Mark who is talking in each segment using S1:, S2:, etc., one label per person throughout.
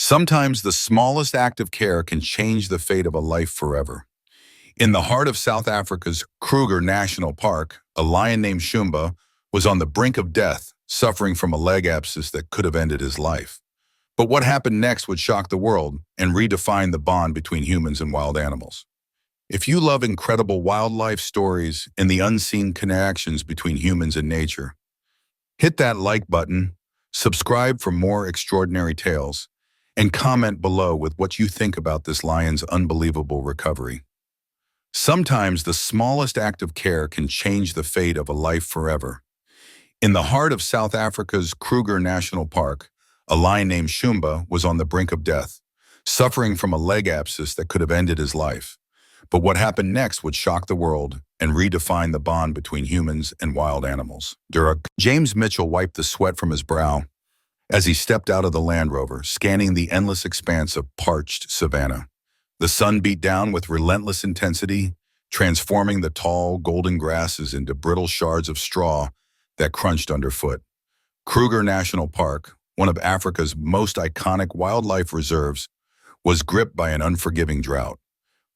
S1: Sometimes the smallest act of care can change the fate of a life forever. In the heart of South Africa's Krueger National Park, a lion named Schumba was on the brink of death, suffering from a leg abscess that could have ended his life. But what happened next would shock the world and redefine the bond between humans and wild animals. If you love incredible wildlife stories and the unseen connections between humans and nature, hit that like button, subscribe for more extraordinary tales, and comment below with what you think about this lion's unbelievable recovery. Sometimes the smallest act of care can change the fate of a life forever. In the heart of South Africa's Krueger National Park, a lion named Schumba was on the brink of death, suffering from a leg abscess that could have ended his life. But what happened next would shock the world and redefine the bond between humans and wild animals. James Mitchell wiped the sweat from his brow as he stepped out of the Land Rover, scanning the endless expanse of parched savanna. The sun beat down with relentless intensity, transforming the tall, golden grasses into brittle shards of straw that crunched underfoot. Krueger National Park, one of Africa's most iconic wildlife reserves, was gripped by an unforgiving drought.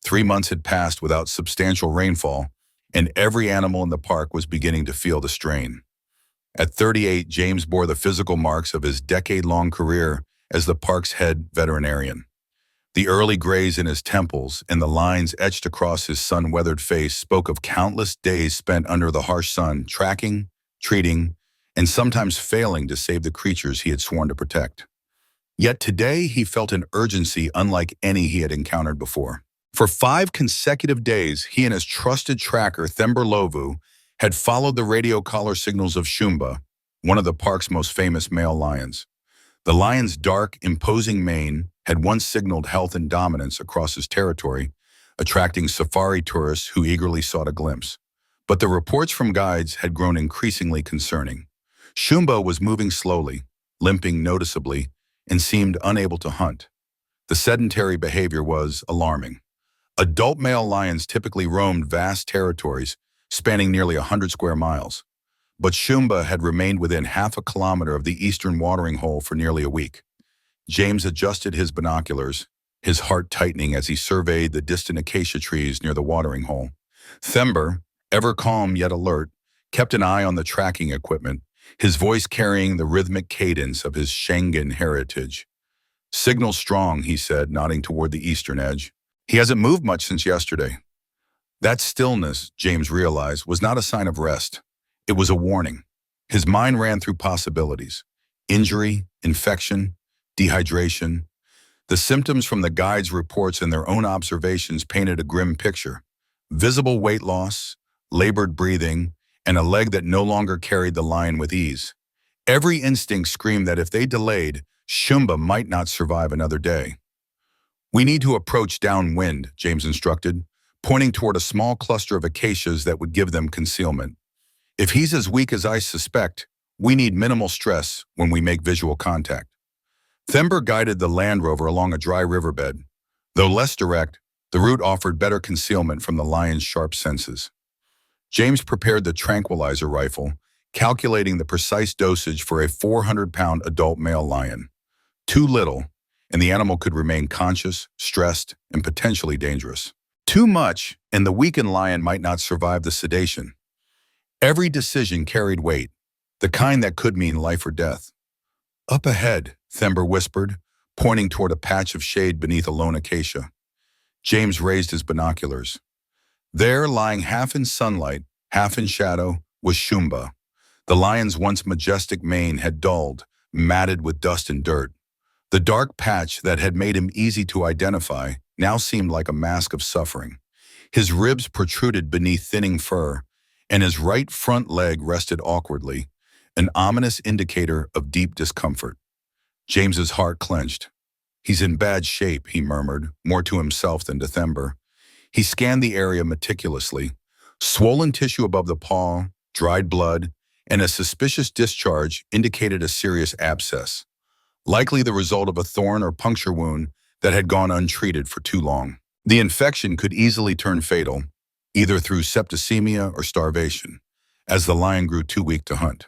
S1: 3 months had passed without substantial rainfall, and every animal in the park was beginning to feel the strain. At 38, James bore the physical marks of his decade-long career as the park's head veterinarian. The early grays in his temples and the lines etched across his sun-weathered face spoke of countless days spent under the harsh sun, tracking, treating, and sometimes failing to save the creatures he had sworn to protect. Yet today, he felt an urgency unlike any he had encountered before. For 5 consecutive days, he and his trusted tracker, Themba Lovu, had followed the radio collar signals of Schumba, one of the park's most famous male lions. The lion's dark, imposing mane had once signaled health and dominance across his territory, attracting safari tourists who eagerly sought a glimpse. But the reports from guides had grown increasingly concerning. Schumba was moving slowly, limping noticeably, and seemed unable to hunt. The sedentary behavior was alarming. Adult male lions typically roamed vast territories, spanning nearly 100 square miles. But Schumba had remained within half a kilometer of the eastern watering hole for nearly a week. James adjusted his binoculars, his heart tightening as he surveyed the distant acacia trees near the watering hole. Themba, ever calm yet alert, kept an eye on the tracking equipment, his voice carrying the rhythmic cadence of his Schengen heritage. "Signal strong," he said, nodding toward the eastern edge. "He hasn't moved much since yesterday." That stillness, James realized, was not a sign of rest. It was a warning. His mind ran through possibilities: injury, infection, dehydration. The symptoms from the guides' reports and their own observations painted a grim picture: visible weight loss, labored breathing, and a leg that no longer carried the lion with ease. Every instinct screamed that if they delayed, Schumba might not survive another day. "We need to approach downwind," James instructed, pointing toward a small cluster of acacias that would give them concealment. "If he's as weak as I suspect, we need minimal stress when we make visual contact." Themba guided the Land Rover along a dry riverbed. Though less direct, the route offered better concealment from the lion's sharp senses. James prepared the tranquilizer rifle, calculating the precise dosage for a 400-pound adult male lion. Too little, and the animal could remain conscious, stressed, and potentially dangerous. Too much, and the weakened lion might not survive the sedation. Every decision carried weight, the kind that could mean life or death. "Up ahead," Themba whispered, pointing toward a patch of shade beneath a lone acacia. James raised his binoculars. There, lying half in sunlight, half in shadow, was Schumba. The lion's once majestic mane had dulled, matted with dust and dirt. The dark patch that had made him easy to identify now seemed like a mask of suffering. His ribs protruded beneath thinning fur, and his right front leg rested awkwardly, an ominous indicator of deep discomfort. James's heart clenched. "He's in bad shape," he murmured, more to himself than to Themba. He scanned the area meticulously. Swollen tissue above the paw, dried blood, and a suspicious discharge indicated a serious abscess, likely the result of a thorn or puncture wound that had gone untreated for too long. The infection could easily turn fatal, either through septicemia or starvation, as the lion grew too weak to hunt.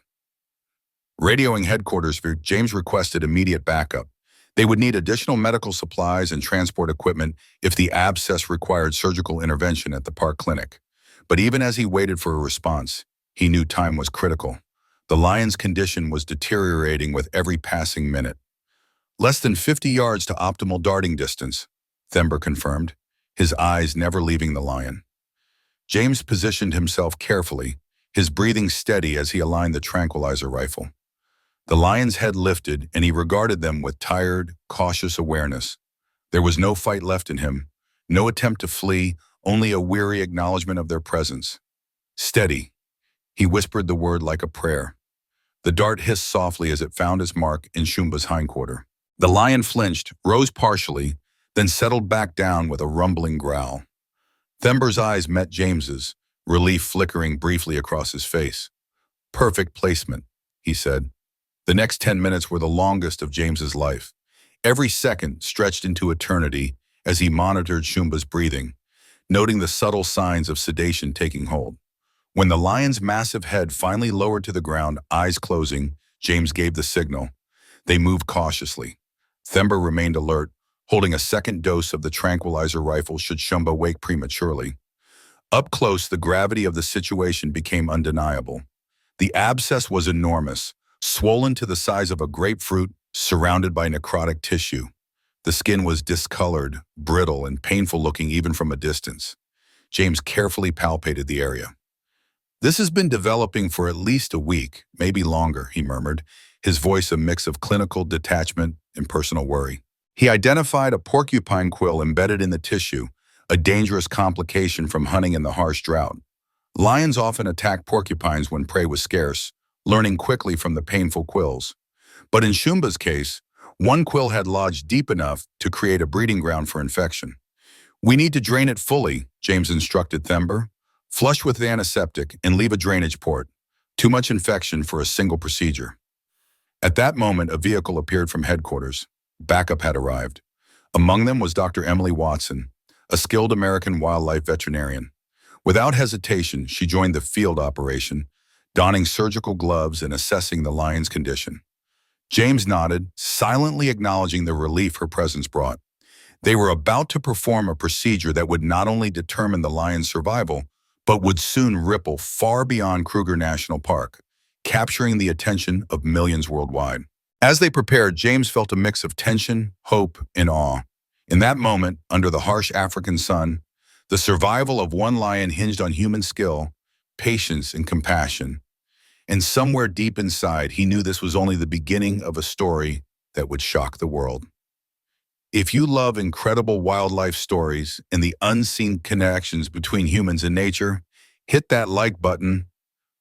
S1: Radioing headquarters, James requested immediate backup. They would need additional medical supplies and transport equipment if the abscess required surgical intervention at the park clinic. But even as he waited for a response, he knew time was critical. The lion's condition was deteriorating with every passing minute. Less than 50 yards to optimal darting distance, Thember confirmed, his eyes never leaving the lion. James positioned himself carefully, his breathing steady as he aligned the tranquilizer rifle. The lion's head lifted, and he regarded them with tired, cautious awareness. There was no fight left in him, no attempt to flee, only a weary acknowledgement of their presence. Steady. He whispered the word like a prayer. The dart hissed softly as it found its mark in Schumba's hindquarter. The lion flinched, rose partially, then settled back down with a rumbling growl. Thember's eyes met James's, relief flickering briefly across his face. Perfect placement, he said. The next 10 minutes were the longest of James's life. Every second stretched into eternity as he monitored Schumba's breathing, noting the subtle signs of sedation taking hold. When the lion's massive head finally lowered to the ground, eyes closing, James gave the signal. They moved cautiously. Thember remained alert, holding a second dose of the tranquilizer rifle should Schumba wake prematurely. Up close, the gravity of the situation became undeniable. The abscess was enormous, swollen to the size of a grapefruit, surrounded by necrotic tissue. The skin was discolored, brittle, and painful-looking even from a distance. James carefully palpated the area. "This has been developing for at least a week, maybe longer," he murmured, his voice a mix of clinical detachment and personal worry. He identified a porcupine quill embedded in the tissue, a dangerous complication from hunting in the harsh drought. Lions often attacked porcupines when prey was scarce, learning quickly from the painful quills. But in Schumba's case, one quill had lodged deep enough to create a breeding ground for infection. "We need to drain it fully," James instructed Thember. "Flush with antiseptic and leave a drainage port. Too much infection for a single procedure." At that moment, a vehicle appeared from headquarters. Backup had arrived. Among them was Dr. Emily Watson, a skilled American wildlife veterinarian. Without hesitation, she joined the field operation, donning surgical gloves and assessing the lion's condition. James nodded, silently acknowledging the relief her presence brought. They were about to perform a procedure that would not only determine the lion's survival, but would soon ripple far beyond Krueger National Park, capturing the attention of millions worldwide. As they prepared, James felt a mix of tension, hope, and awe. In that moment, under the harsh African sun, the survival of one lion hinged on human skill, patience, and compassion. And somewhere deep inside, he knew this was only the beginning of a story that would shock the world. If you love incredible wildlife stories and the unseen connections between humans and nature, hit that like button,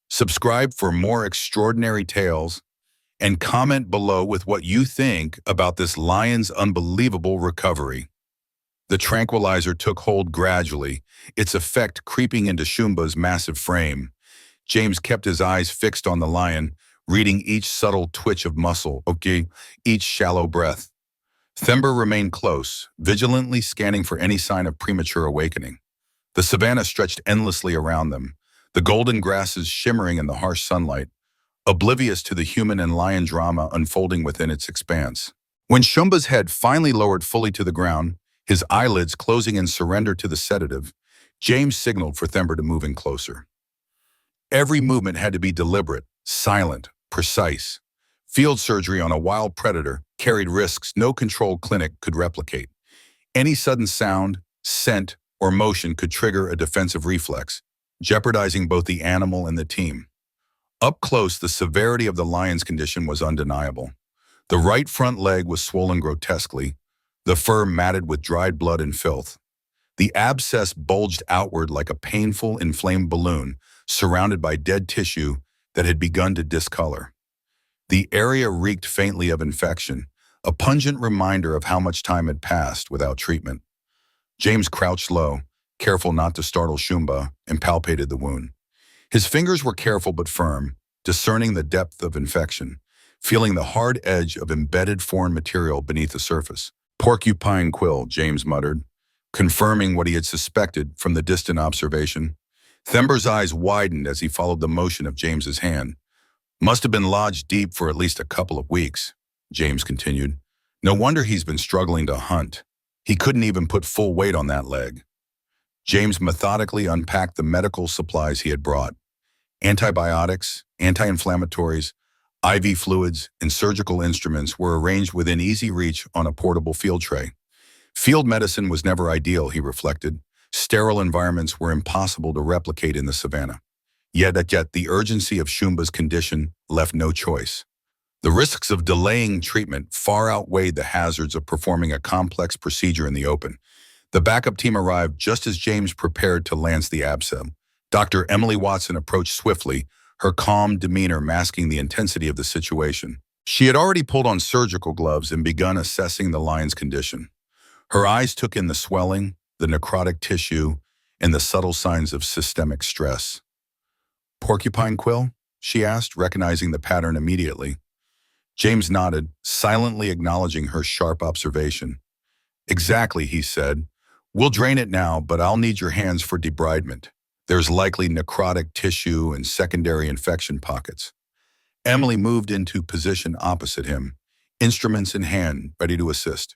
S1: subscribe for more extraordinary tales, and comment below with what you think about this lion's unbelievable recovery. The tranquilizer took hold gradually, its effect creeping into Schumba's massive frame. James kept his eyes fixed on the lion, reading each subtle twitch of muscle, each shallow breath. Thember remained close, vigilantly scanning for any sign of premature awakening. The savanna stretched endlessly around them, the golden grasses shimmering in the harsh sunlight, oblivious to the human and lion drama unfolding within its expanse. When Schumba's head finally lowered fully to the ground, his eyelids closing in surrender to the sedative, James signaled for Thember to move in closer. Every movement had to be deliberate, silent, precise. Field surgery on a wild predator carried risks no controlled clinic could replicate. Any sudden sound, scent, or motion could trigger a defensive reflex, jeopardizing both the animal and the team. Up close, the severity of the lion's condition was undeniable. The right front leg was swollen grotesquely, the fur matted with dried blood and filth. The abscess bulged outward like a painful, inflamed balloon, surrounded by dead tissue that had begun to discolor. The area reeked faintly of infection, a pungent reminder of how much time had passed without treatment. James crouched low, careful not to startle Schumba, and palpated the wound. His fingers were careful but firm, discerning the depth of infection, feeling the hard edge of embedded foreign material beneath the surface. "Porcupine quill," James muttered, confirming what he had suspected from the distant observation. Thember's eyes widened as he followed the motion of James's hand. "Must have been lodged deep for at least a couple of weeks," James continued, No wonder he's been struggling to hunt. He couldn't even put full weight on that leg. James methodically unpacked the medical supplies he had brought. Antibiotics, anti-inflammatories, IV fluids, and surgical instruments were arranged within easy reach on a portable field tray. Field medicine was never ideal, he reflected. Sterile environments were impossible to replicate in the savannah. Yet the urgency of Schumba's condition left no choice. The risks of delaying treatment far outweighed the hazards of performing a complex procedure in the open. The backup team arrived just as James prepared to lance the abscess. Dr. Emily Watson approached swiftly, her calm demeanor masking the intensity of the situation. She had already pulled on surgical gloves and begun assessing the lion's condition. Her eyes took in the swelling, the necrotic tissue, and the subtle signs of systemic stress. "Porcupine quill?" she asked, recognizing the pattern immediately. James nodded, silently acknowledging her sharp observation. "Exactly," he said. "We'll drain it now, but I'll need your hands for debridement. There's likely necrotic tissue and secondary infection pockets." Emily moved into position opposite him, instruments in hand, ready to assist.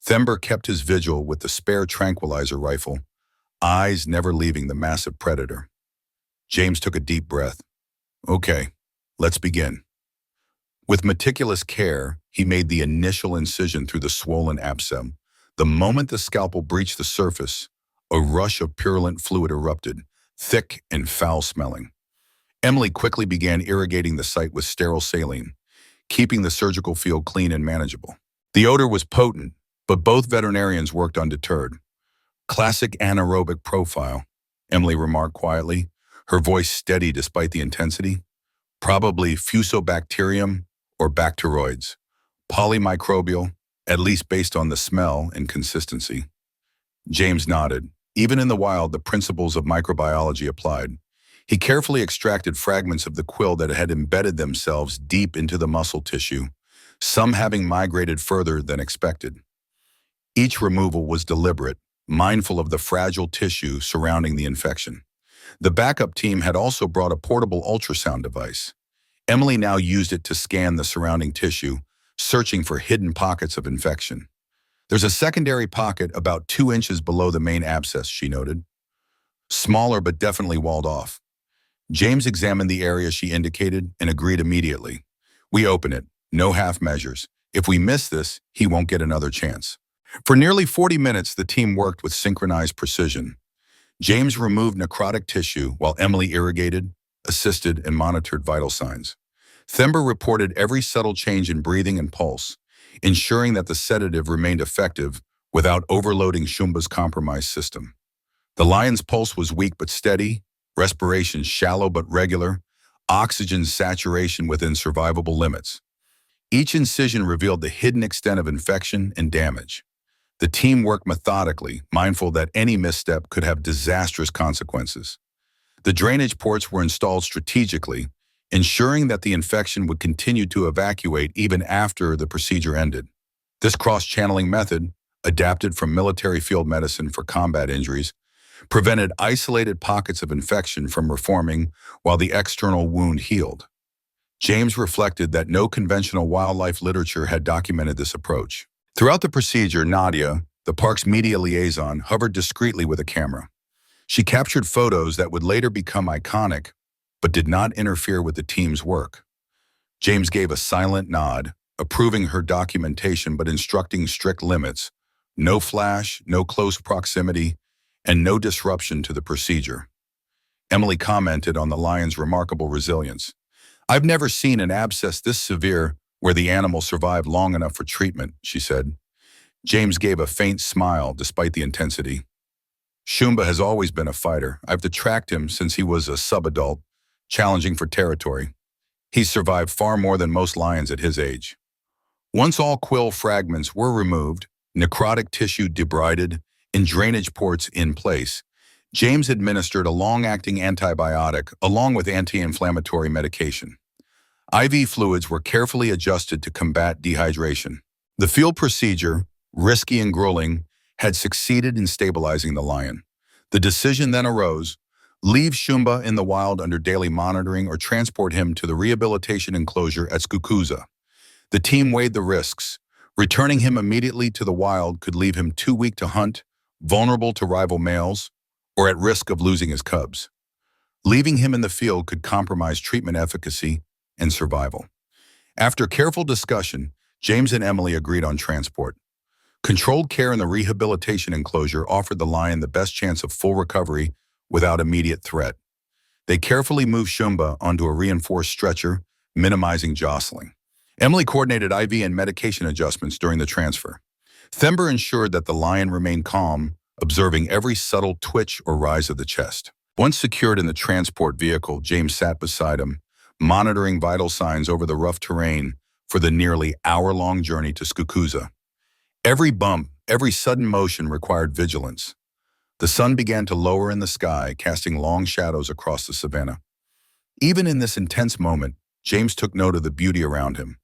S1: Thember kept his vigil with the spare tranquilizer rifle, eyes never leaving the massive predator. James took a deep breath. "Okay, let's begin." With meticulous care, he made the initial incision through the swollen abscess. The moment the scalpel breached the surface, a rush of purulent fluid erupted, thick and foul-smelling. Emily quickly began irrigating the site with sterile saline, keeping the surgical field clean and manageable. The odor was potent, but both veterinarians worked undeterred. "Classic anaerobic profile," Emily remarked quietly, her voice steady despite the intensity. "Probably Fusobacterium or bacteroids. Polymicrobial, at least based on the smell and consistency." James nodded. Even in the wild, the principles of microbiology applied. He carefully extracted fragments of the quill that had embedded themselves deep into the muscle tissue, some having migrated further than expected. Each removal was deliberate, mindful of the fragile tissue surrounding the infection. The backup team had also brought a portable ultrasound device. Emily now used it to scan the surrounding tissue, searching for hidden pockets of infection. "There's a secondary pocket about 2 inches below the main abscess," she noted. "Smaller but definitely walled off." James examined the area she indicated and agreed immediately. "We open it, no half measures. If we miss this, he won't get another chance." For nearly 40 minutes, the team worked with synchronized precision. James removed necrotic tissue while Emily irrigated, assisted, and monitored vital signs. Thember reported every subtle change in breathing and pulse, ensuring that the sedative remained effective without overloading Schumba's compromised system. The lion's pulse was weak but steady, respiration shallow but regular, oxygen saturation within survivable limits. Each incision revealed the hidden extent of infection and damage. The team worked methodically, mindful that any misstep could have disastrous consequences. The drainage ports were installed strategically, ensuring that the infection would continue to evacuate even after the procedure ended. This cross-channeling method, adapted from military field medicine for combat injuries, prevented isolated pockets of infection from reforming while the external wound healed. James reflected that no conventional wildlife literature had documented this approach. Throughout the procedure, Nadia, the park's media liaison, hovered discreetly with a camera. She captured photos that would later become iconic, but did not interfere with the team's work. James gave a silent nod, approving her documentation but instructing strict limits: no flash, no close proximity, and no disruption to the procedure. Emily commented on the lion's remarkable resilience. "I've never seen an abscess this severe where the animal survived long enough for treatment," she said. James gave a faint smile despite the intensity. "Schumba has always been a fighter. I've tracked him since he was a subadult, challenging for territory. He's survived far more than most lions at his age." Once all quill fragments were removed, necrotic tissue debrided, and drainage ports in place, James administered a long-acting antibiotic along with anti-inflammatory medication. IV fluids were carefully adjusted to combat dehydration. The field procedure, risky and grueling, had succeeded in stabilizing the lion. The decision then arose: leave Schumba in the wild under daily monitoring or transport him to the rehabilitation enclosure at Skukuza. The team weighed the risks, Returning him immediately to the wild could leave him too weak to hunt, vulnerable to rival males, or at risk of losing his cubs. Leaving him in the field could compromise treatment efficacy and survival. After careful discussion, James and Emily agreed on transport. Controlled care in the rehabilitation enclosure offered the lion the best chance of full recovery without immediate threat. They carefully moved Schumba onto a reinforced stretcher, minimizing jostling. Emily coordinated IV and medication adjustments during the transfer. Thember ensured that the lion remained calm, observing every subtle twitch or rise of the chest. Once secured in the transport vehicle, James sat beside him, monitoring vital signs over the rough terrain for the nearly hour-long journey to Skukuza. Every bump, every sudden motion required vigilance. The sun began to lower in the sky, casting long shadows across the savanna. Even in this intense moment, James took note of the beauty around him.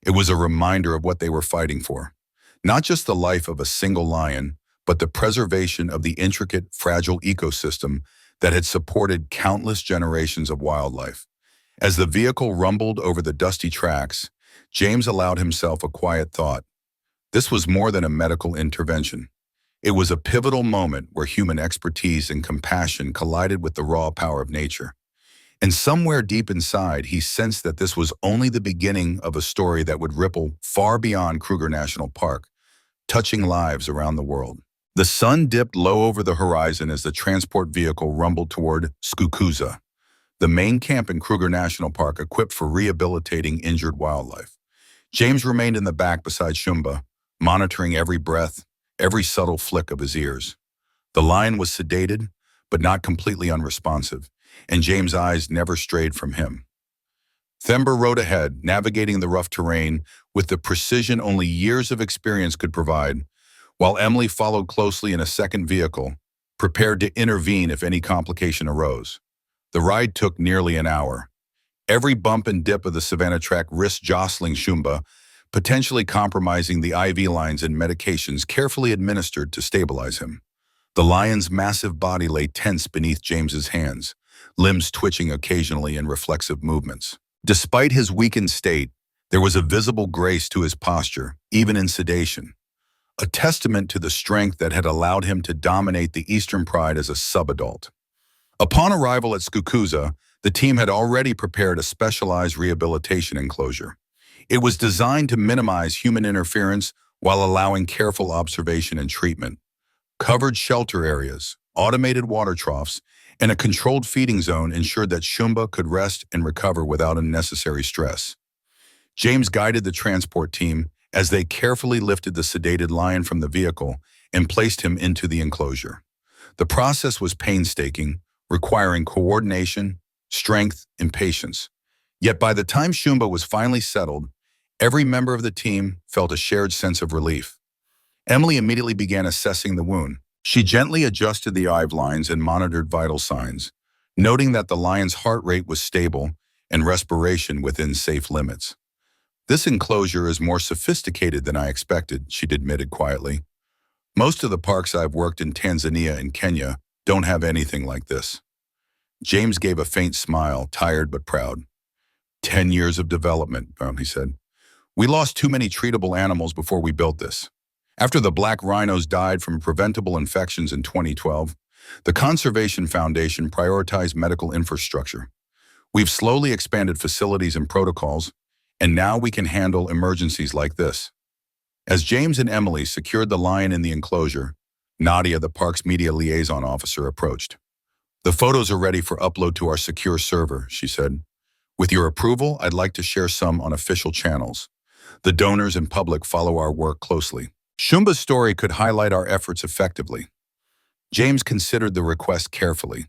S1: It was a reminder of what they were fighting for. Not just the life of a single lion, but the preservation of the intricate, fragile ecosystem that had supported countless generations of wildlife. As the vehicle rumbled over the dusty tracks, James allowed himself a quiet thought. This was more than a medical intervention. It was a pivotal moment where human expertise and compassion collided with the raw power of nature. And somewhere deep inside, he sensed that this was only the beginning of a story that would ripple far beyond Krueger National Park, touching lives around the world. The sun dipped low over the horizon as the transport vehicle rumbled toward Skukuza, the main camp in Krueger National Park equipped for rehabilitating injured wildlife. James remained in the back beside Schumba, monitoring every breath, every subtle flick of his ears. The lion was sedated, but not completely unresponsive, and James' eyes never strayed from him. Thember rode ahead, navigating the rough terrain with the precision only years of experience could provide, while Emily followed closely in a second vehicle, prepared to intervene if any complication arose. The ride took nearly an hour. Every bump and dip of the savanna track risked jostling Schumba, potentially compromising the IV lines and medications carefully administered to stabilize him. The lion's massive body lay tense beneath James's hands, limbs twitching occasionally in reflexive movements. Despite his weakened state, there was a visible grace to his posture, even in sedation, a testament to the strength that had allowed him to dominate the Eastern Pride as a subadult. Upon arrival at Skukuza, the team had already prepared a specialized rehabilitation enclosure. It was designed to minimize human interference while allowing careful observation and treatment. Covered shelter areas, automated water troughs, and a controlled feeding zone ensured that Schumba could rest and recover without unnecessary stress. James guided the transport team as they carefully lifted the sedated lion from the vehicle and placed him into the enclosure. The process was painstaking, requiring coordination, strength, and patience. Yet by the time Schumba was finally settled, every member of the team felt a shared sense of relief. Emily immediately began assessing the wound. She gently adjusted the IV lines and monitored vital signs, noting that the lion's heart rate was stable and respiration within safe limits. "This enclosure is more sophisticated than I expected," she admitted quietly. "Most of the parks I've worked in Tanzania and Kenya don't have anything like this." James gave a faint smile, tired but proud. 10 years of development, he said. "We lost too many treatable animals before we built this." After the black rhinos died from preventable infections in 2012, the Conservation Foundation prioritized medical infrastructure. We've slowly expanded facilities and protocols, and now we can handle emergencies like this. As James and Emily secured the lion in the enclosure, Nadia, the park's media liaison officer, approached. "The photos are ready for upload to our secure server," she said. "With your approval, I'd like to share some on official channels. The donors and public follow our work closely." Schumba's story could highlight our efforts effectively. James considered the request carefully.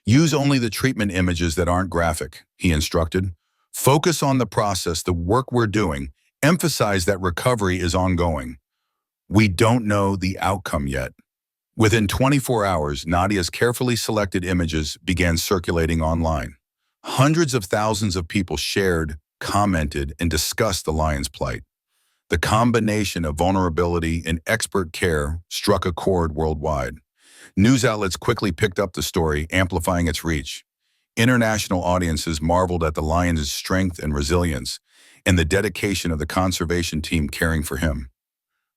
S1: "Use only the treatment images that aren't graphic," he instructed. "Focus on the process, the work we're doing. Emphasize that recovery is ongoing. We don't know the outcome yet." Within 24 hours, Nadia's carefully selected images began circulating online. Hundreds of thousands of people shared, commented, and discussed the lion's plight. The combination of vulnerability and expert care struck a chord worldwide. News outlets quickly picked up the story, amplifying its reach. International audiences marveled at the lion's strength and resilience, and the dedication of the conservation team caring for him.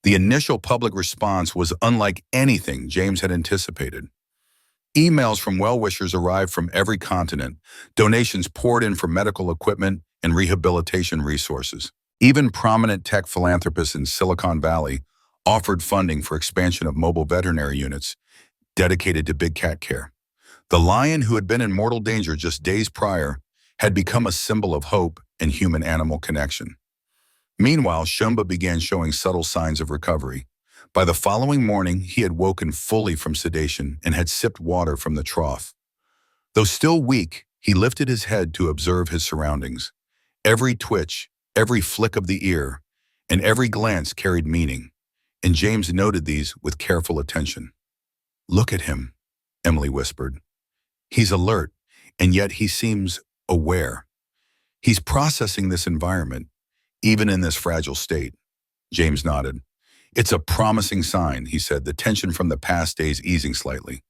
S1: The initial public response was unlike anything James had anticipated. Emails from well-wishers arrived from every continent. Donations poured in for medical equipment and rehabilitation resources. Even prominent tech philanthropists in Silicon Valley offered funding for expansion of mobile veterinary units dedicated to big cat care. The lion, who had been in mortal danger just days prior, had become a symbol of hope and human-animal connection. Meanwhile, Schumba began showing subtle signs of recovery. By the following morning, he had woken fully from sedation and had sipped water from the trough. Though still weak, he lifted his head to observe his surroundings. Every twitch, every flick of the ear, and every glance carried meaning, and James noted these with careful attention. "Look at him," Emily whispered. "He's alert, and yet he seems aware. He's processing this environment, even in this fragile state." James nodded. "It's a promising sign," he said, the tension from the past days easing slightly.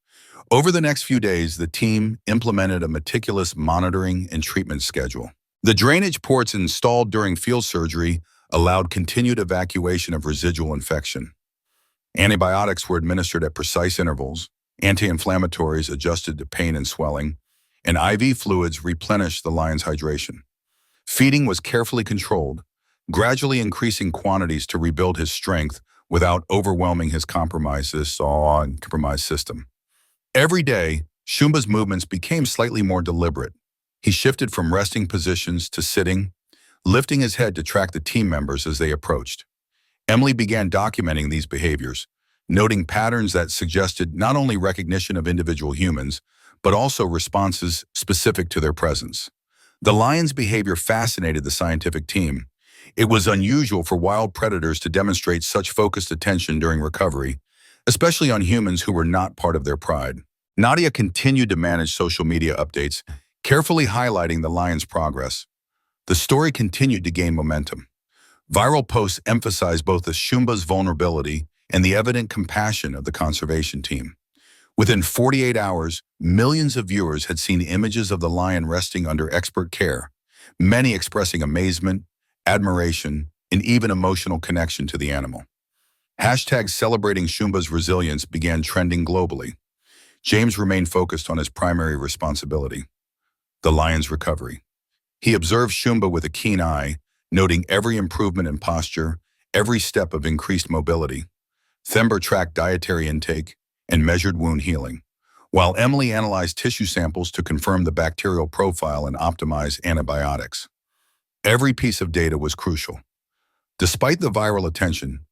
S1: Over the next few days, the team implemented a meticulous monitoring and treatment schedule. The drainage ports installed during field surgery allowed continued evacuation of residual infection. Antibiotics were administered at precise intervals, anti-inflammatories adjusted to pain and swelling, and IV fluids replenished the lion's hydration. Feeding was carefully controlled, gradually increasing quantities to rebuild his strength without overwhelming his compromised system. Every day, Schumba's movements became slightly more deliberate. He shifted from resting positions to sitting, lifting his head to track the team members as they approached. Emily began documenting these behaviors, noting patterns that suggested not only recognition of individual humans, but also responses specific to their presence. The lion's behavior fascinated the scientific team. It was unusual for wild predators to demonstrate such focused attention during recovery, especially on humans who were not part of their pride. Nadia continued to manage social media updates, carefully highlighting the lion's progress. The story continued to gain momentum. Viral posts emphasized both the Schumba's vulnerability and the evident compassion of the conservation team. Within 48 hours, millions of viewers had seen images of the lion resting under expert care, many expressing amazement, admiration, and even emotional connection to the animal. Hashtags celebrating Schumba's resilience began trending globally. James remained focused on his primary responsibility, the lion's recovery. He observed Schumba with a keen eye, noting every improvement in posture, every step of increased mobility. Thember tracked dietary intake and measured wound healing, while Emily analyzed tissue samples to confirm the bacterial profile and optimize antibiotics. Every piece of data was crucial. Despite the viral attention,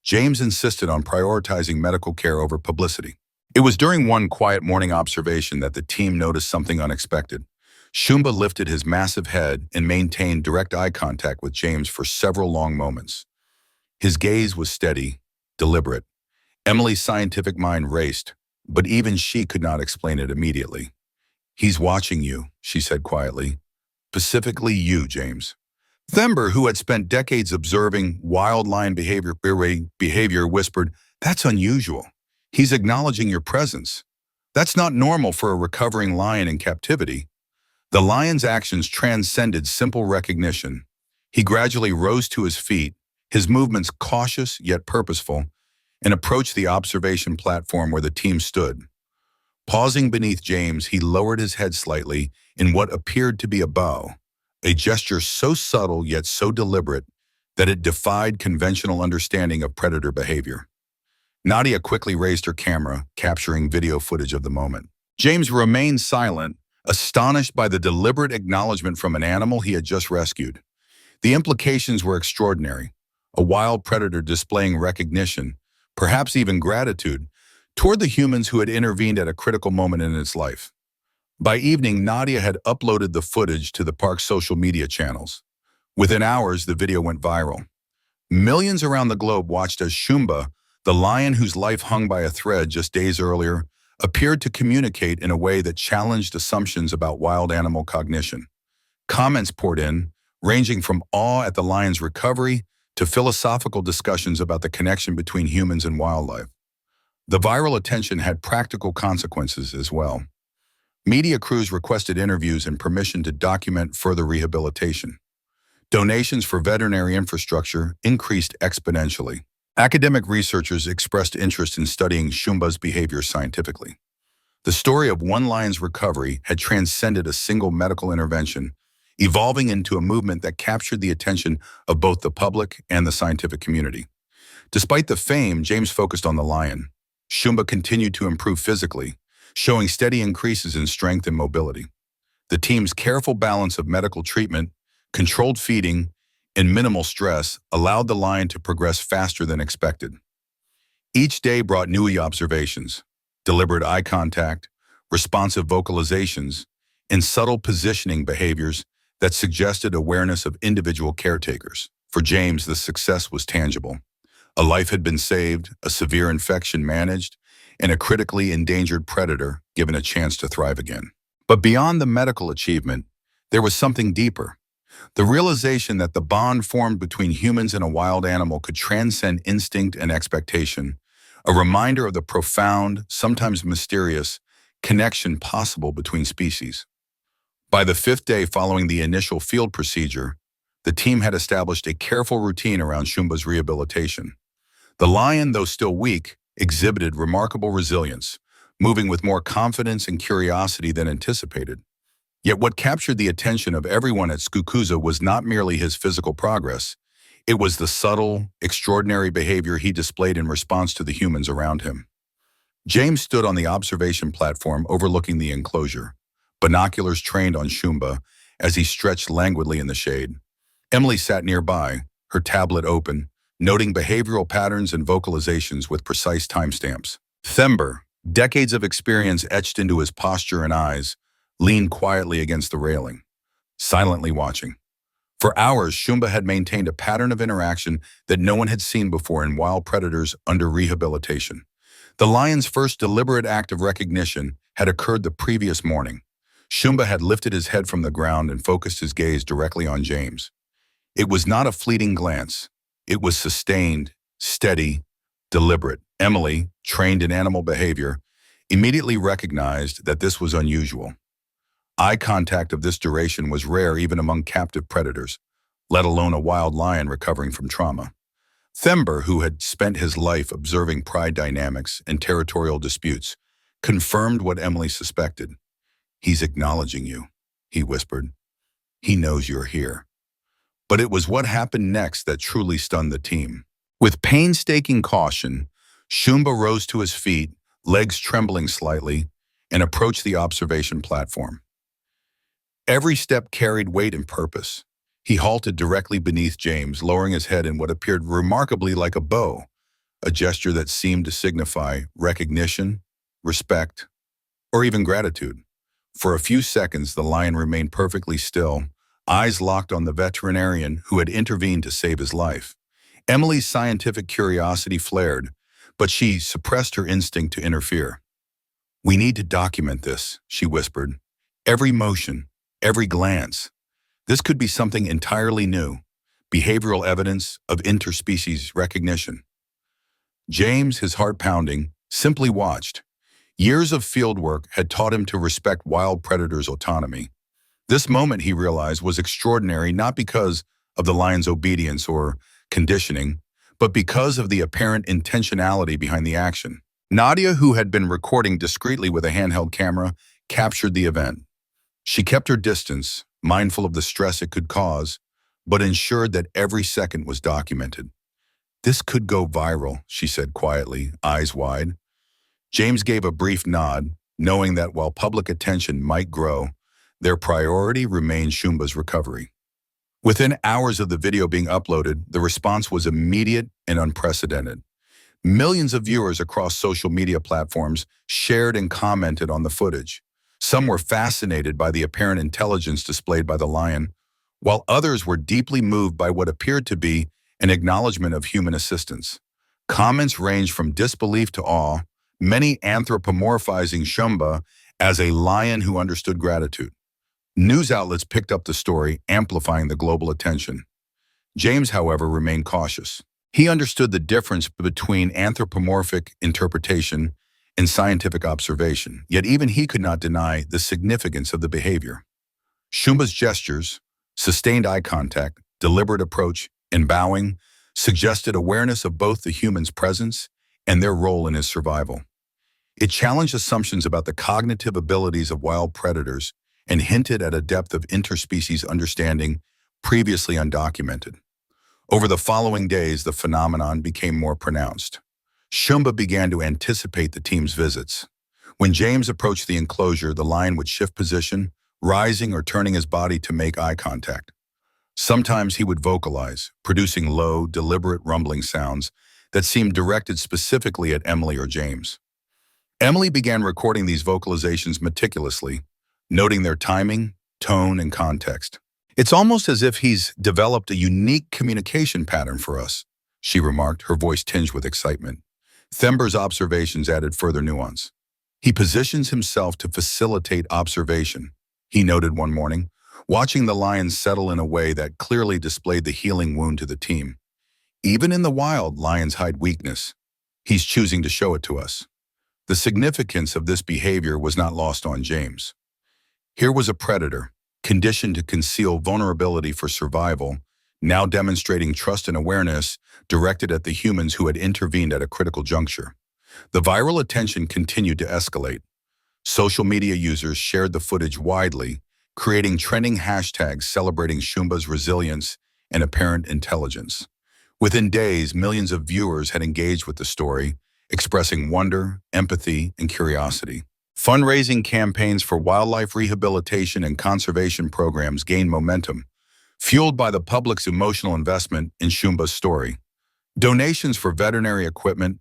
S1: James insisted on prioritizing medical care over publicity. It was during one quiet morning observation that the team noticed something unexpected. Schumba lifted his massive head and maintained direct eye contact with James for several long moments. His gaze was steady, deliberate. Emily's scientific mind raced, but even she could not explain it immediately. "He's watching you," she said quietly. "Specifically you, James." Thember, who had spent decades observing wild lion behavior, whispered, "That's unusual. He's acknowledging your presence. That's not normal for a recovering lion in captivity." The lion's actions transcended simple recognition. He gradually rose to his feet, his movements cautious yet purposeful, and approached the observation platform where the team stood. Pausing beneath James, he lowered his head slightly in what appeared to be a bow, a gesture so subtle yet so deliberate that it defied conventional understanding of predator behavior. Nadia quickly raised her camera, capturing video footage of the moment. James remained silent, astonished by the deliberate acknowledgement from an animal he had just rescued. The implications were extraordinary. A wild predator displaying recognition, perhaps even gratitude, toward the humans who had intervened at a critical moment in its life. By evening, Nadia had uploaded the footage to the park's social media channels. Within hours, the video went viral. Millions around the globe watched as Schumba, the lion whose life hung by a thread just days earlier, appeared to communicate in a way that challenged assumptions about wild animal cognition. Comments poured in, ranging from awe at the lion's recovery to philosophical discussions about the connection between humans and wildlife. The viral attention had practical consequences as well. Media crews requested interviews and permission to document further rehabilitation. Donations for veterinary infrastructure increased exponentially. Academic researchers expressed interest in studying Schumba's behavior scientifically. The story of one lion's recovery had transcended a single medical intervention, evolving into a movement that captured the attention of both the public and the scientific community. Despite the fame, James focused on the lion. Schumba continued to improve physically, showing steady increases in strength and mobility. The team's careful balance of medical treatment, controlled feeding, and minimal stress allowed the lion to progress faster than expected. Each day brought new observations, deliberate eye contact, responsive vocalizations, and subtle positioning behaviors that suggested awareness of individual caretakers. For James, the success was tangible. A life had been saved, a severe infection managed, and a critically endangered predator given a chance to thrive again. But beyond the medical achievement, there was something deeper. The realization that the bond formed between humans and a wild animal could transcend instinct and expectation, a reminder of the profound, sometimes mysterious, connection possible between species. By the fifth day following the initial field procedure, the team had established a careful routine around Schumba's rehabilitation. The lion, though still weak, exhibited remarkable resilience, moving with more confidence and curiosity than anticipated. Yet what captured the attention of everyone at Skukuza was not merely his physical progress. It was the subtle, extraordinary behavior he displayed in response to the humans around him. James stood on the observation platform overlooking the enclosure, binoculars trained on Schumba as he stretched languidly in the shade. Emily sat nearby, her tablet open, noting behavioral patterns and vocalizations with precise timestamps. Thember, decades of experience etched into his posture and eyes, leaned quietly against the railing, silently watching. For hours, Schumba had maintained a pattern of interaction that no one had seen before in wild predators under rehabilitation. The lion's first deliberate act of recognition had occurred the previous morning. Schumba had lifted his head from the ground and focused his gaze directly on James. It was not a fleeting glance. It was sustained, steady, deliberate. Emily, trained in animal behavior, immediately recognized that this was unusual. Eye contact of this duration was rare even among captive predators, let alone a wild lion recovering from trauma. Thember, who had spent his life observing pride dynamics and territorial disputes, confirmed what Emily suspected. "He's acknowledging you," he whispered. "He knows you're here." But it was what happened next that truly stunned the team. With painstaking caution, Schumba rose to his feet, legs trembling slightly, and approached the observation platform. Every step carried weight and purpose. He halted directly beneath James, lowering his head in what appeared remarkably like a bow, a gesture that seemed to signify recognition, respect, or even gratitude. For a few seconds, the lion remained perfectly still, eyes locked on the veterinarian who had intervened to save his life. Emily's scientific curiosity flared, but she suppressed her instinct to interfere. "We need to document this," she whispered. "Every motion, every glance. This could be something entirely new, behavioral evidence of interspecies recognition." James, his heart pounding, simply watched. Years of fieldwork had taught him to respect wild predators' autonomy. This moment, he realized, was extraordinary not because of the lion's obedience or conditioning, but because of the apparent intentionality behind the action. Nadia, who had been recording discreetly with a handheld camera, captured the event. She kept her distance, mindful of the stress it could cause, but ensured that every second was documented. "This could go viral," she said quietly, eyes wide. James gave a brief nod, knowing that while public attention might grow, their priority remained Schumba's recovery. Within hours of the video being uploaded, the response was immediate and unprecedented. Millions of viewers across social media platforms shared and commented on the footage. Some were fascinated by the apparent intelligence displayed by the lion, while others were deeply moved by what appeared to be an acknowledgement of human assistance. Comments ranged from disbelief to awe, many anthropomorphizing Schumba as a lion who understood gratitude. News outlets picked up the story, amplifying the global attention. James, however, remained cautious. He understood the difference between anthropomorphic interpretation and scientific observation, yet even he could not deny the significance of the behavior. Schumba's gestures, sustained eye contact, deliberate approach, and bowing suggested awareness of both the human's presence and their role in his survival. It challenged assumptions about the cognitive abilities of wild predators and hinted at a depth of interspecies understanding previously undocumented. Over the following days, the phenomenon became more pronounced. Schumba began to anticipate the team's visits. When James approached the enclosure, the lion would shift position, rising or turning his body to make eye contact. Sometimes he would vocalize, producing low, deliberate rumbling sounds that seemed directed specifically at Emily or James. Emily began recording these vocalizations meticulously, noting their timing, tone, and context. "It's almost as if he's developed a unique communication pattern for us," she remarked, her voice tinged with excitement. Thember's observations added further nuance. "He positions himself to facilitate observation," he noted one morning, watching the lion settle in a way that clearly displayed the healing wound to the team. "Even in the wild, lions hide weakness. He's choosing to show it to us." The significance of this behavior was not lost on James. Here was a predator, conditioned to conceal vulnerability for survival, now demonstrating trust and awareness directed at the humans who had intervened at a critical juncture. The viral attention continued to escalate. Social media users shared the footage widely, creating trending hashtags celebrating Schumba's resilience and apparent intelligence. Within days, millions of viewers had engaged with the story, expressing wonder, empathy, and curiosity. Fundraising campaigns for wildlife rehabilitation and conservation programs gained momentum, fueled by the public's emotional investment in Schumba's story. Donations for veterinary equipment,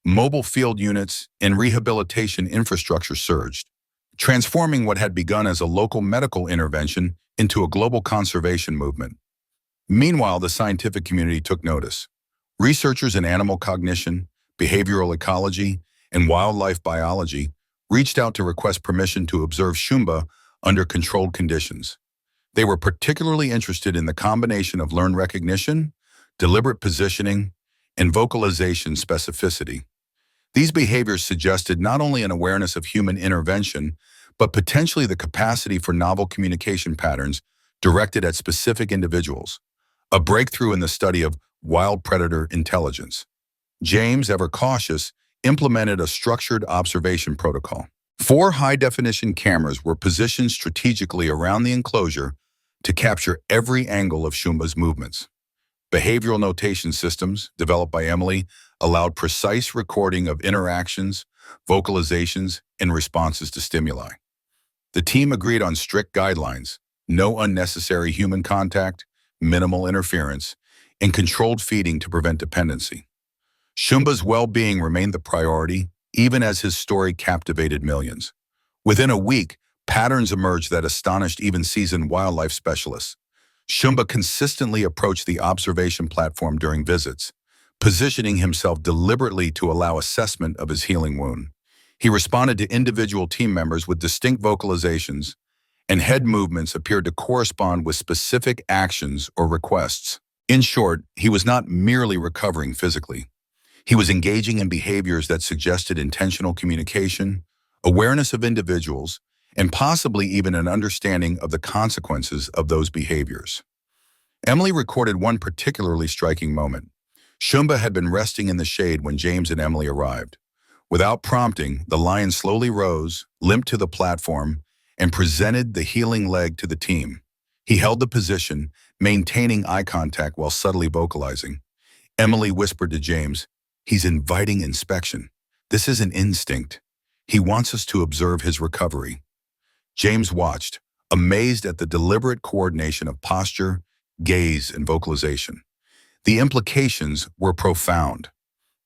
S1: mobile field units, and rehabilitation infrastructure surged, transforming what had begun as a local medical intervention into a global conservation movement. Meanwhile, the scientific community took notice. Researchers in animal cognition, behavioral ecology, and wildlife biology reached out to request permission to observe Schumba under controlled conditions. They were particularly interested in the combination of learned recognition, deliberate positioning, and vocalization specificity. These behaviors suggested not only an awareness of human intervention, but potentially the capacity for novel communication patterns directed at specific individuals, a breakthrough in the study of wild predator intelligence. James, ever cautious, implemented a structured observation protocol. 4 high-definition cameras were positioned strategically around the enclosure to capture every angle of Schumba's movements. Behavioral notation systems, developed by Emily, allowed precise recording of interactions, vocalizations, and responses to stimuli. The team agreed on strict guidelines: no unnecessary human contact, minimal interference, and controlled feeding to prevent dependency. Schumba's well-being remained the priority, even as his story captivated millions. Within a week, patterns emerged that astonished even seasoned wildlife specialists. Schumba consistently approached the observation platform during visits, positioning himself deliberately to allow assessment of his healing wound. He responded to individual team members with distinct vocalizations, and head movements appeared to correspond with specific actions or requests. In short, he was not merely recovering physically. He was engaging in behaviors that suggested intentional communication, awareness of individuals, and possibly even an understanding of the consequences of those behaviors. Emily recorded one particularly striking moment. Schumba had been resting in the shade when James and Emily arrived. Without prompting, the lion slowly rose, limped to the platform, and presented the healing leg to the team. He held the position, maintaining eye contact while subtly vocalizing. Emily whispered to James, "He's inviting inspection. This isn't instinct. He wants us to observe his recovery." James watched, amazed at the deliberate coordination of posture, gaze, and vocalization. The implications were profound.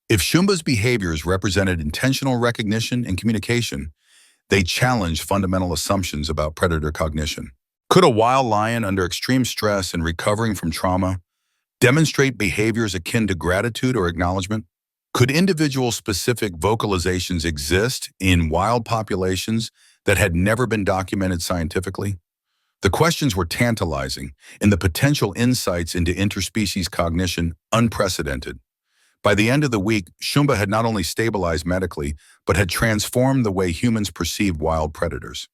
S1: If Schumba's behaviors represented intentional recognition and communication, they challenged fundamental assumptions about predator cognition. Could a wild lion under extreme stress and recovering from trauma demonstrate behaviors akin to gratitude or acknowledgement? Could individual-specific vocalizations exist in wild populations that had never been documented scientifically? The questions were tantalizing, and the potential insights into interspecies cognition unprecedented. By the end of the week, Schumba had not only stabilized medically, but had transformed the way humans perceive wild predators.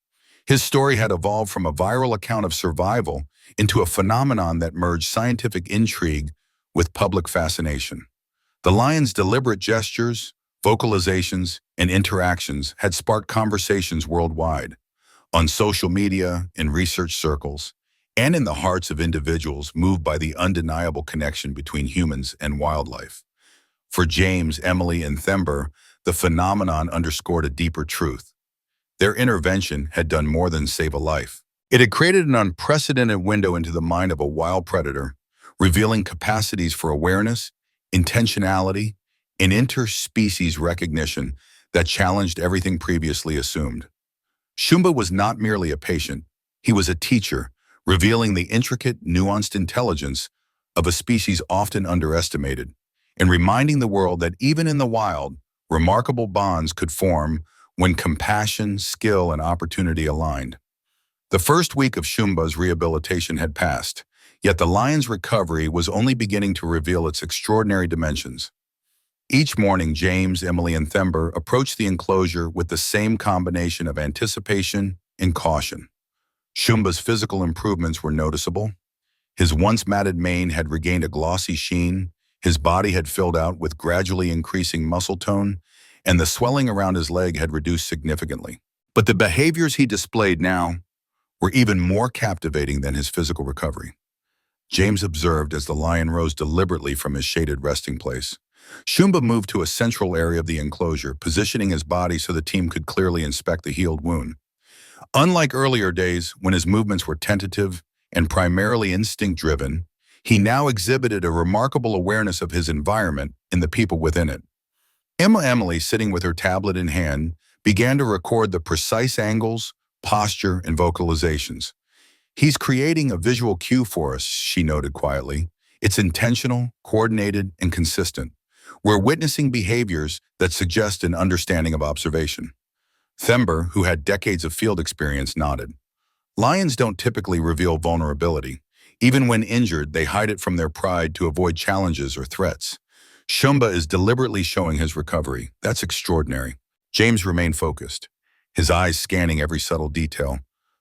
S1: His story had evolved from a viral account of survival into a phenomenon that merged scientific intrigue with public fascination. The lion's deliberate gestures, vocalizations, and interactions had sparked conversations worldwide, on social media, in research circles, and in the hearts of individuals moved by the undeniable connection between humans and wildlife. For James, Emily, and Thember, the phenomenon underscored a deeper truth. Their intervention had done more than save a life. It had created an unprecedented window into the mind of a wild predator, revealing capacities for awareness, intentionality, and interspecies recognition that challenged everything previously assumed. Schumba was not merely a patient, he was a teacher, revealing the intricate, nuanced intelligence of a species often underestimated, and reminding the world that even in the wild, remarkable bonds could form when compassion, skill, and opportunity aligned. The first week of Schumba's rehabilitation had passed, yet the lion's recovery was only beginning to reveal its extraordinary dimensions. Each morning, James, Emily, and Thember approached the enclosure with the same combination of anticipation and caution. Schumba's physical improvements were noticeable. His once matted mane had regained a glossy sheen, his body had filled out with gradually increasing muscle tone, and the swelling around his leg had reduced significantly. But the behaviors he displayed now were even more captivating than his physical recovery. James observed as the lion rose deliberately from his shaded resting place. Schumba moved to a central area of the enclosure, positioning his body so the team could clearly inspect the healed wound. Unlike earlier days, when his movements were tentative and primarily instinct-driven, he now exhibited a remarkable awareness of his environment and the people within it. Emily, sitting with her tablet in hand, began to record the precise angles, posture, and vocalizations. "He's creating a visual cue for us," she noted quietly. "It's intentional, coordinated, and consistent. We're witnessing behaviors that suggest an understanding of observation." Thember, who had decades of field experience, nodded. Lions don't typically reveal vulnerability. Even when injured, they hide it from their pride to avoid challenges or threats. Schumba is deliberately showing his recovery. That's extraordinary. James remained focused, his eyes scanning every subtle detail.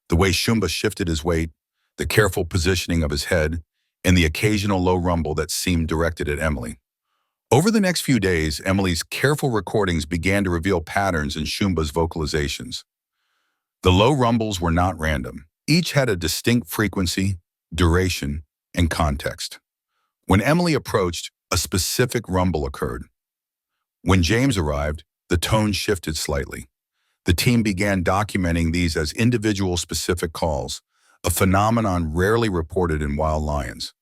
S1: The way Schumba shifted his weight, the careful positioning of his head, and the occasional low rumble that seemed directed at Emily. Over the next few days, Emily's careful recordings began to reveal patterns in Schumba's vocalizations. The low rumbles were not random. Each had a distinct frequency, duration, and context. When Emily approached, a specific rumble occurred. When James arrived, the tone shifted slightly. The team began documenting these as individual specific calls, a phenomenon rarely reported in wild lions.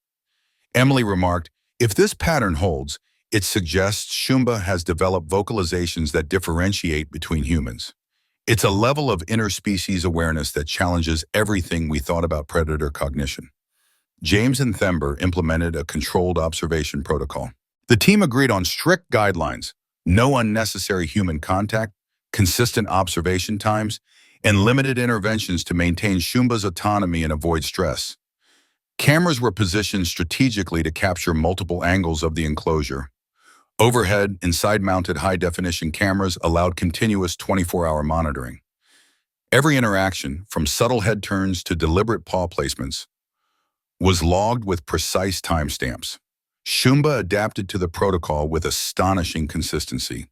S1: Emily remarked, "If this pattern holds, it suggests Schumba has developed vocalizations that differentiate between humans. It's a level of interspecies awareness that challenges everything we thought about predator cognition." James and Thember implemented a controlled observation protocol. The team agreed on strict guidelines: no unnecessary human contact, consistent observation times, and limited interventions to maintain Schumba's autonomy and avoid stress. Cameras were positioned strategically to capture multiple angles of the enclosure. Overhead and side-mounted high-definition cameras allowed continuous 24-hour monitoring. Every interaction, from subtle head turns to deliberate paw placements, was logged with precise timestamps. Schumba adapted to the protocol with astonishing consistency.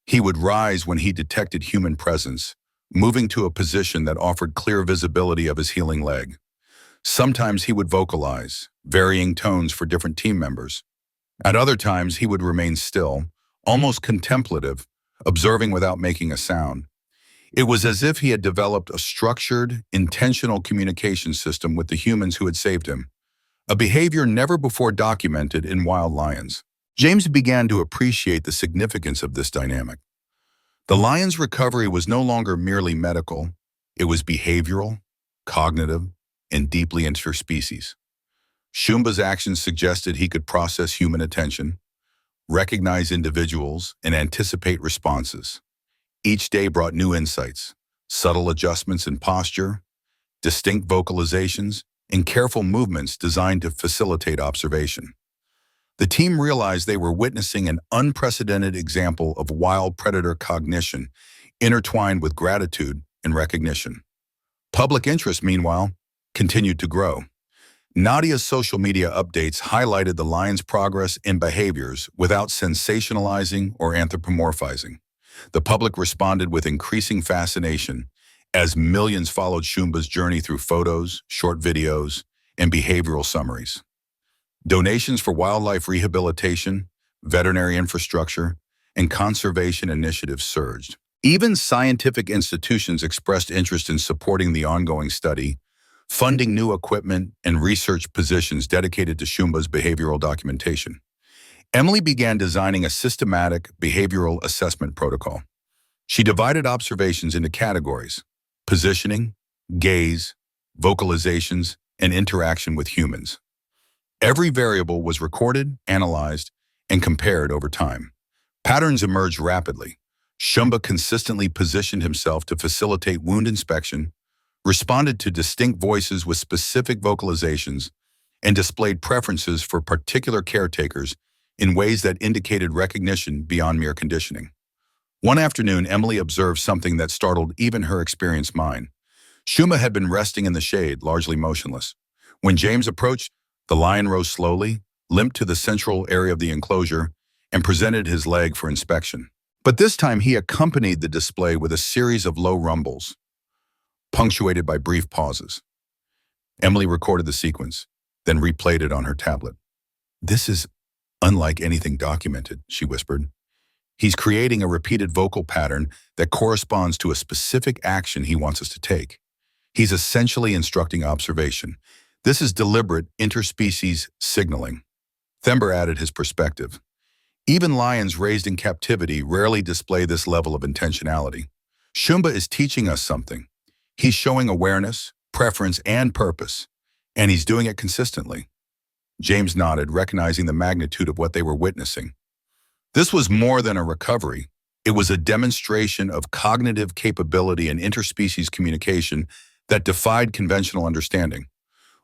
S1: He would rise when he detected human presence, moving to a position that offered clear visibility of his healing leg. Sometimes he would vocalize, varying tones for different team members. At other times, he would remain still, almost contemplative, observing without making a sound. It was as if he had developed a structured, intentional communication system with the humans who had saved him, a behavior never before documented in wild lions. James began to appreciate the significance of this dynamic. The lion's recovery was no longer merely medical, it was behavioral, cognitive, and deeply interspecies. Schumba's actions suggested he could process human attention, recognize individuals, and anticipate responses. Each day brought new insights, subtle adjustments in posture, distinct vocalizations, and careful movements designed to facilitate observation. The team realized they were witnessing an unprecedented example of wild predator cognition intertwined with gratitude and recognition. Public interest, meanwhile, continued to grow. Nadia's social media updates highlighted the lion's progress in behaviors without sensationalizing or anthropomorphizing. The public responded with increasing fascination as millions followed Schumba's journey through photos, short videos, and behavioral summaries. Donations for wildlife rehabilitation, veterinary infrastructure, and conservation initiatives surged. Even scientific institutions expressed interest in supporting the ongoing study, funding new equipment and research positions dedicated to Schumba's behavioral documentation. Emily began designing a systematic behavioral assessment protocol. She divided observations into categories: positioning, gaze, vocalizations, and interaction with humans. Every variable was recorded, analyzed, and compared over time. Patterns emerged rapidly. Schumba consistently positioned himself to facilitate wound inspection, responded to distinct voices with specific vocalizations, and displayed preferences for particular caretakers in ways that indicated recognition beyond mere conditioning. One afternoon, Emily observed something that startled even her experienced mind. Schumba had been resting in the shade, largely motionless. When James approached, the lion rose slowly, limped to the central area of the enclosure, and presented his leg for inspection. But this time he accompanied the display with a series of low rumbles, punctuated by brief pauses. Emily recorded the sequence, then replayed it on her tablet. "This is unlike anything documented," she whispered. "He's creating a repeated vocal pattern that corresponds to a specific action he wants us to take. He's essentially instructing observation. This is deliberate interspecies signaling." Thember added his perspective. "Even lions raised in captivity rarely display this level of intentionality. Schumba is teaching us something. He's showing awareness, preference, and purpose, and he's doing it consistently." James nodded, recognizing the magnitude of what they were witnessing. This was more than a recovery. It was a demonstration of cognitive capability and interspecies communication that defied conventional understanding.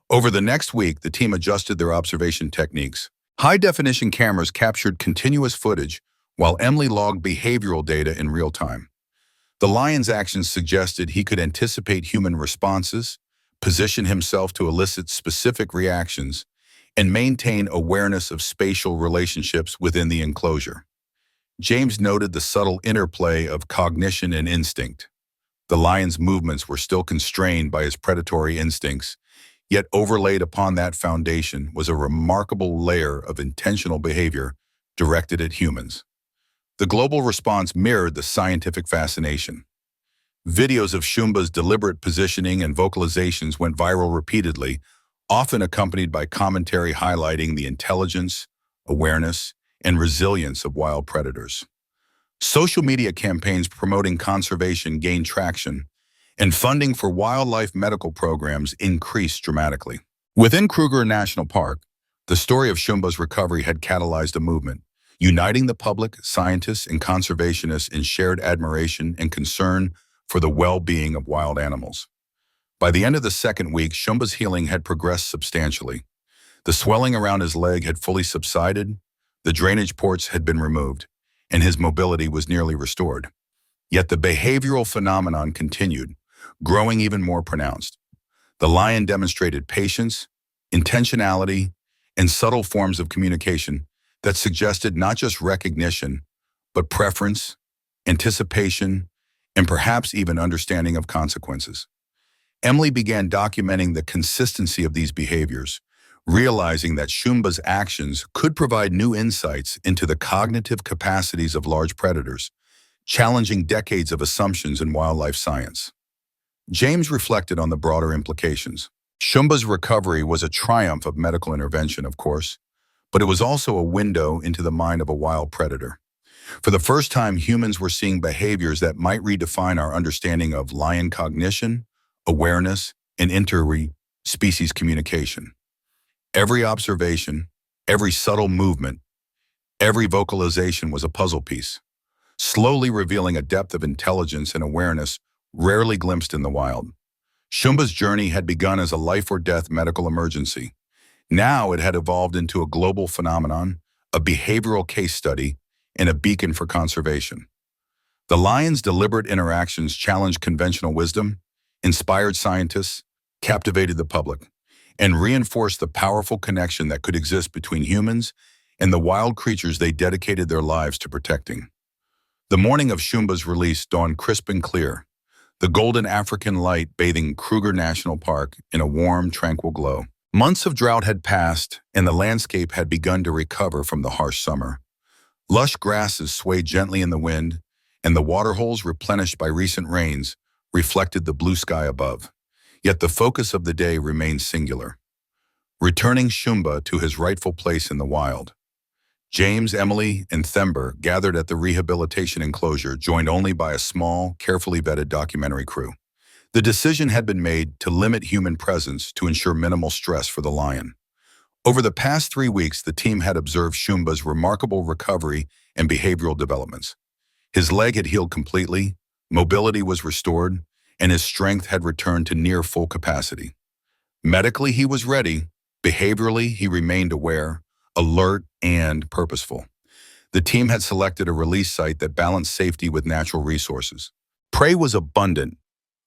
S1: Over the next week, the team adjusted their observation techniques. High-definition cameras captured continuous footage, while Emily logged behavioral data in real time. The lion's actions suggested he could anticipate human responses, position himself to elicit specific reactions, and maintain awareness of spatial relationships within the enclosure. James noted the subtle interplay of cognition and instinct. The lion's movements were still constrained by his predatory instincts, yet overlaid upon that foundation was a remarkable layer of intentional behavior directed at humans. The global response mirrored the scientific fascination. Videos of Schumba's deliberate positioning and vocalizations went viral repeatedly, often accompanied by commentary highlighting the intelligence, awareness, and resilience of wild predators. Social media campaigns promoting conservation gained traction, and funding for wildlife medical programs increased dramatically. Within Krueger National Park, the story of Schumba's recovery had catalyzed a movement, uniting the public, scientists, and conservationists in shared admiration and concern for the well-being of wild animals. By the end of the second week, Schumba's healing had progressed substantially. The swelling around his leg had fully subsided, the drainage ports had been removed, and his mobility was nearly restored. Yet the behavioral phenomenon continued, growing even more pronounced. The lion demonstrated patience, intentionality, and subtle forms of communication that suggested not just recognition, but preference, anticipation, and perhaps even understanding of consequences. Emily began documenting the consistency of these behaviors, realizing that Schumba's actions could provide new insights into the cognitive capacities of large predators, challenging decades of assumptions in wildlife science. James reflected on the broader implications. Schumba's recovery was a triumph of medical intervention, of course, but it was also a window into the mind of a wild predator. For the first time, humans were seeing behaviors that might redefine our understanding of lion cognition, awareness, and inter-species communication. Every observation, every subtle movement, every vocalization was a puzzle piece, slowly revealing a depth of intelligence and awareness rarely glimpsed in the wild. Schumba's journey had begun as a life-or-death medical emergency. Now it had evolved into a global phenomenon, a behavioral case study, and a beacon for conservation. The lion's deliberate interactions challenged conventional wisdom, inspired scientists, captivated the public, and reinforced the powerful connection that could exist between humans and the wild creatures they dedicated their lives to protecting. The morning of Schumba's release dawned crisp and clear, the golden African light bathing Krueger National Park in a warm, tranquil glow. Months of drought had passed, and the landscape had begun to recover from the harsh summer. Lush grasses swayed gently in the wind, and the waterholes replenished by recent rains reflected the blue sky above. Yet the focus of the day remained singular, returning Schumba to his rightful place in the wild. James, Emily, and Thember gathered at the rehabilitation enclosure, joined only by a small, carefully vetted documentary crew. The decision had been made to limit human presence to ensure minimal stress for the lion. Over the past 3 weeks, the team had observed Schumba's remarkable recovery and behavioral developments. His leg had healed completely, mobility was restored, and his strength had returned to near full capacity. Medically, he was ready. Behaviorally, he remained aware, alert, and purposeful. The team had selected a release site that balanced safety with natural resources. Prey was abundant,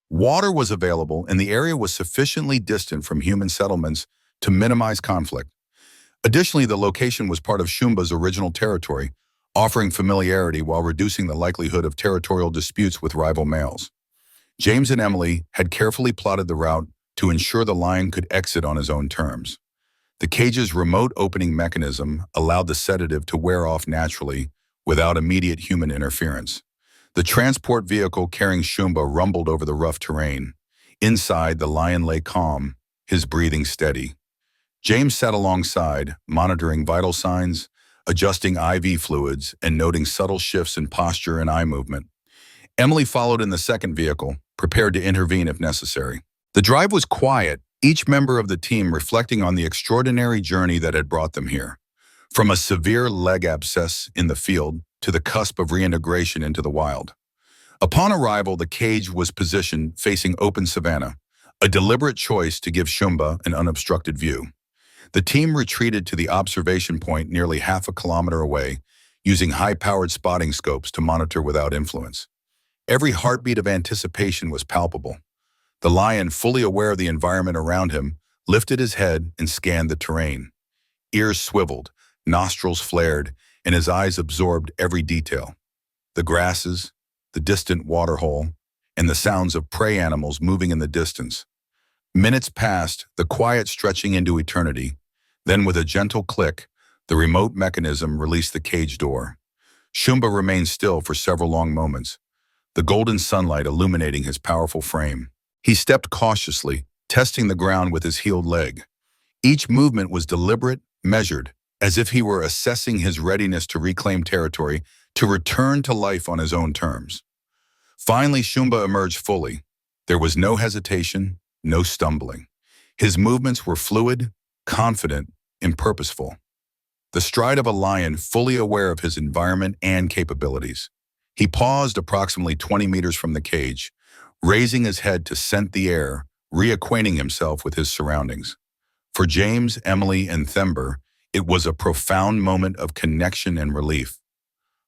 S1: water was available, and the area was sufficiently distant from human settlements to minimize conflict. Additionally, the location was part of Schumba's original territory, offering familiarity while reducing the likelihood of territorial disputes with rival males. James and Emily had carefully plotted the route to ensure the lion could exit on his own terms. The cage's remote opening mechanism allowed the sedative to wear off naturally without immediate human interference. The transport vehicle carrying Schumba rumbled over the rough terrain. Inside, the lion lay calm, his breathing steady. James sat alongside, monitoring vital signs, adjusting IV fluids, and noting subtle shifts in posture and eye movement. Emily followed in the second vehicle, prepared to intervene if necessary. The drive was quiet, each member of the team reflecting on the extraordinary journey that had brought them here. From a severe leg abscess in the field to the cusp of reintegration into the wild. Upon arrival, the cage was positioned facing open savanna, a deliberate choice to give Schumba an unobstructed view. The team retreated to the observation point nearly half a kilometer away, using high-powered spotting scopes to monitor without influence. Every heartbeat of anticipation was palpable. The lion, fully aware of the environment around him, lifted his head and scanned the terrain. Ears swiveled, nostrils flared, and his eyes absorbed every detail. The grasses, the distant waterhole, and the sounds of prey animals moving in the distance. Minutes passed, the quiet stretching into eternity. Then with a gentle click, the remote mechanism released the cage door. Schumba remained still for several long moments, the golden sunlight illuminating his powerful frame. He stepped cautiously, testing the ground with his healed leg. Each movement was deliberate, measured, as if he were assessing his readiness to reclaim territory, to return to life on his own terms. Finally, Schumba emerged fully. There was no hesitation, no stumbling. His movements were fluid, confident, and purposeful. The stride of a lion fully aware of his environment and capabilities. He paused approximately 20 meters from the cage, raising his head to scent the air, reacquainting himself with his surroundings. For James, Emily, and Thember, it was a profound moment of connection and relief.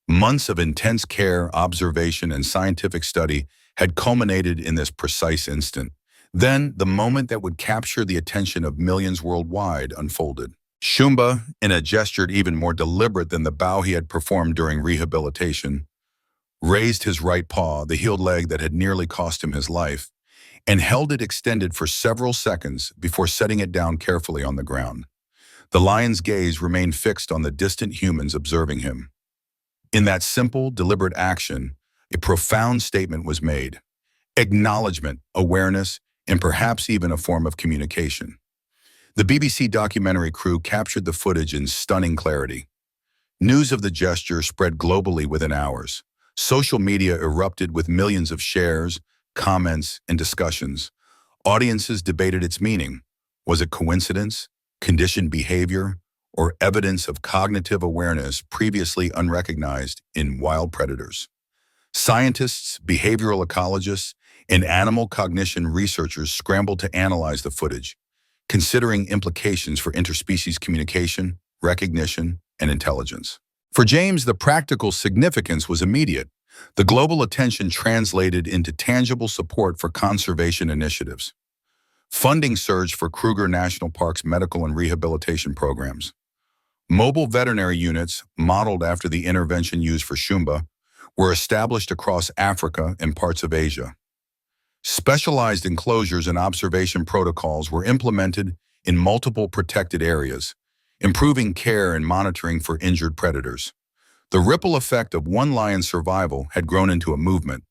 S1: Months of intense care, observation, and scientific study had culminated in this precise instant. Then, the moment that would capture the attention of millions worldwide unfolded. Schumba, in a gesture even more deliberate than the bow he had performed during rehabilitation, raised his right paw, the healed leg that had nearly cost him his life, and held it extended for several seconds before setting it down carefully on the ground. The lion's gaze remained fixed on the distant humans observing him. In that simple, deliberate action, a profound statement was made. Acknowledgement, awareness, and perhaps even a form of communication. The BBC documentary crew captured the footage in stunning clarity. News of the gesture spread globally within hours. Social media erupted with millions of shares, comments, and discussions. Audiences debated its meaning. Was it coincidence, conditioned behavior, or evidence of cognitive awareness previously unrecognized in wild predators? Scientists, behavioral ecologists, and animal cognition researchers scrambled to analyze the footage, considering implications for interspecies communication, recognition, and intelligence. For James, the practical significance was immediate. The global attention translated into tangible support for conservation initiatives. Funding surged for Krueger National Park's medical and rehabilitation programs. Mobile veterinary units, modeled after the intervention used for Schumba, were established across Africa and parts of Asia. Specialized enclosures and observation protocols were implemented in multiple protected areas, improving care and monitoring for injured predators. The ripple effect of one lion's survival had grown into a movement.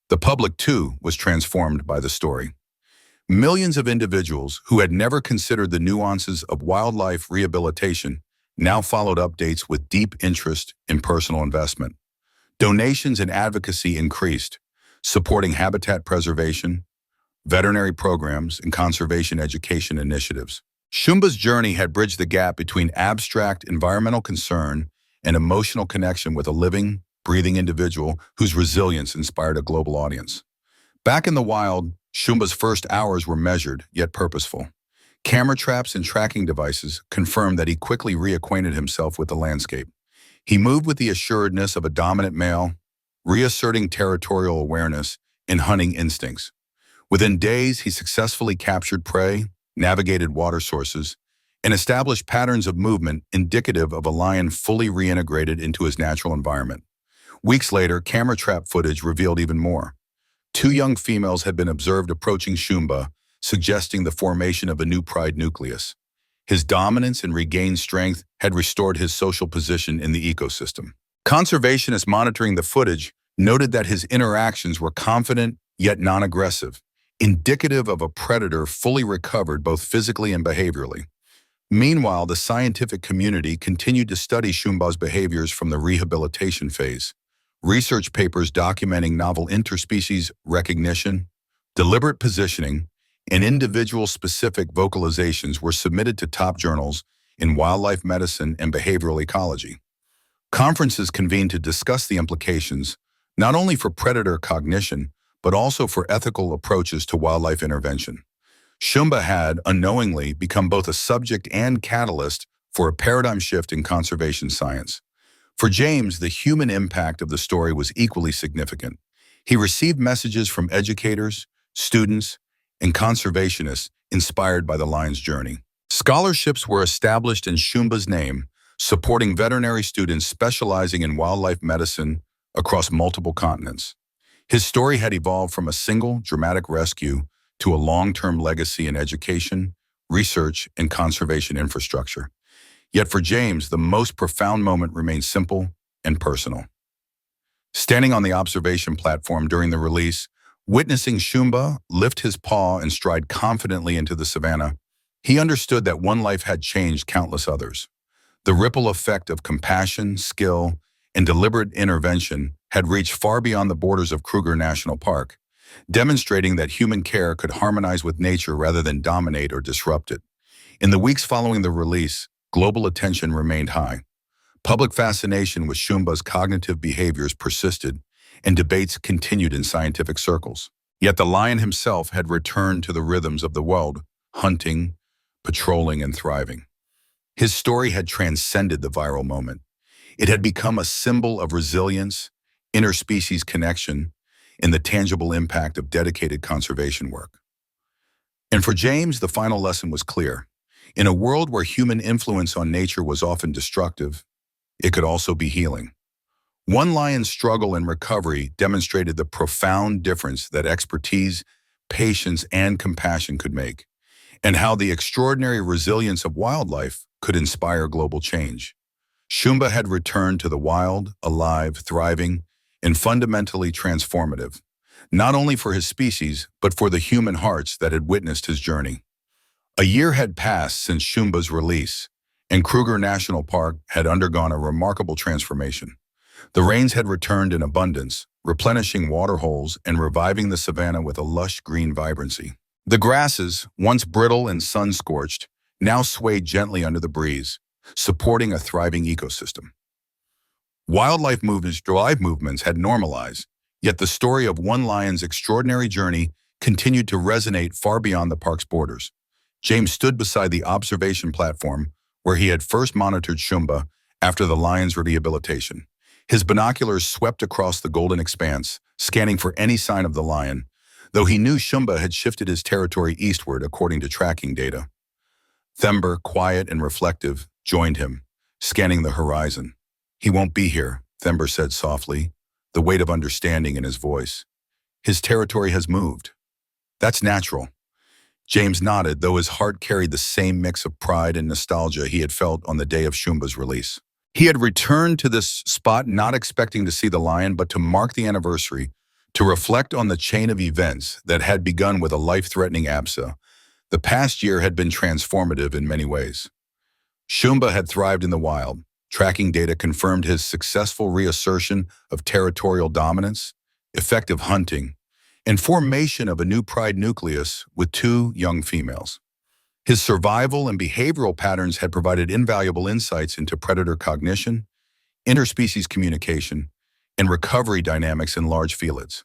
S1: The public, too, was transformed by the story. Millions of individuals who had never considered the nuances of wildlife rehabilitation now followed updates with deep interest in personal investment. Donations and advocacy increased, supporting habitat preservation, veterinary programs, and conservation education initiatives. Schumba's journey had bridged the gap between abstract environmental concern and emotional connection with a living, breathing individual whose resilience inspired a global audience. Back in the wild, Schumba's first hours were measured, yet purposeful. Camera traps and tracking devices confirmed that he quickly reacquainted himself with the landscape. He moved with the assuredness of a dominant male, reasserting territorial awareness and hunting instincts. Within days, he successfully captured prey, navigated water sources, and established patterns of movement indicative of a lion fully reintegrated into his natural environment. Weeks later, camera trap footage revealed even more. Two young females had been observed approaching Schumba, suggesting the formation of a new pride nucleus. His dominance and regained strength had restored his social position in the ecosystem. Conservationists monitoring the footage noted that his interactions were confident yet non-aggressive, indicative of a predator fully recovered both physically and behaviorally. Meanwhile, the scientific community continued to study Schumba's behaviors from the rehabilitation phase. Research papers documenting novel interspecies recognition, deliberate positioning, and individual-specific vocalizations were submitted to top journals in wildlife medicine and behavioral ecology. Conferences convened to discuss the implications, not only for predator cognition, but also for ethical approaches to wildlife intervention. Schumba had, unknowingly, become both a subject and catalyst for a paradigm shift in conservation science. For James, the human impact of the story was equally significant. He received messages from educators, students, and conservationists inspired by the lion's journey. Scholarships were established in Schumba's name, supporting veterinary students specializing in wildlife medicine across multiple continents. His story had evolved from a single dramatic rescue to a long-term legacy in education, research, and conservation infrastructure. Yet for James, the most profound moment remained simple and personal. Standing on the observation platform during the release, witnessing Schumba lift his paw and stride confidently into the savanna, he understood that one life had changed countless others. The ripple effect of compassion, skill, and deliberate intervention had reached far beyond the borders of Krueger National Park, demonstrating that human care could harmonize with nature rather than dominate or disrupt it. In the weeks following the release, global attention remained high. Public fascination with Schumba's cognitive behaviors persisted, and debates continued in scientific circles. Yet the lion himself had returned to the rhythms of the world, hunting, patrolling, and thriving. His story had transcended the viral moment. It had become a symbol of resilience, interspecies connection, and the tangible impact of dedicated conservation work. And for James, the final lesson was clear. In a world where human influence on nature was often destructive, it could also be healing. One lion's struggle and recovery demonstrated the profound difference that expertise, patience, and compassion could make, and how the extraordinary resilience of wildlife could inspire global change. Schumba had returned to the wild, alive, thriving, and fundamentally transformative, not only for his species, but for the human hearts that had witnessed his journey. A year had passed since Schumba's release, and Krueger National Park had undergone a remarkable transformation. The rains had returned in abundance, replenishing water holes and reviving the savanna with a lush green vibrancy. The grasses, once brittle and sun-scorched, now swayed gently under the breeze, supporting a thriving ecosystem. Wildlife movements had normalized, yet the story of one lion's extraordinary journey continued to resonate far beyond the park's borders. James stood beside the observation platform where he had first monitored Schumba, after the lion's rehabilitation. His binoculars swept across the golden expanse, scanning for any sign of the lion, though he knew Schumba had shifted his territory eastward according to tracking data. Thember, quiet and reflective, joined him, scanning the horizon. "He won't be here," Thember said softly, the weight of understanding in his voice. "His territory has moved." "That's natural." James nodded, though his heart carried the same mix of pride and nostalgia he had felt on the day of Schumba's release. He had returned to this spot not expecting to see the lion, but to mark the anniversary, to reflect on the chain of events that had begun with a life-threatening abscess. The past year had been transformative in many ways. Schumba had thrived in the wild. Tracking data confirmed his successful reassertion of territorial dominance, effective hunting, and formation of a new pride nucleus with 2 young females. His survival and behavioral patterns had provided invaluable insights into predator cognition, interspecies communication, and recovery dynamics in large felids.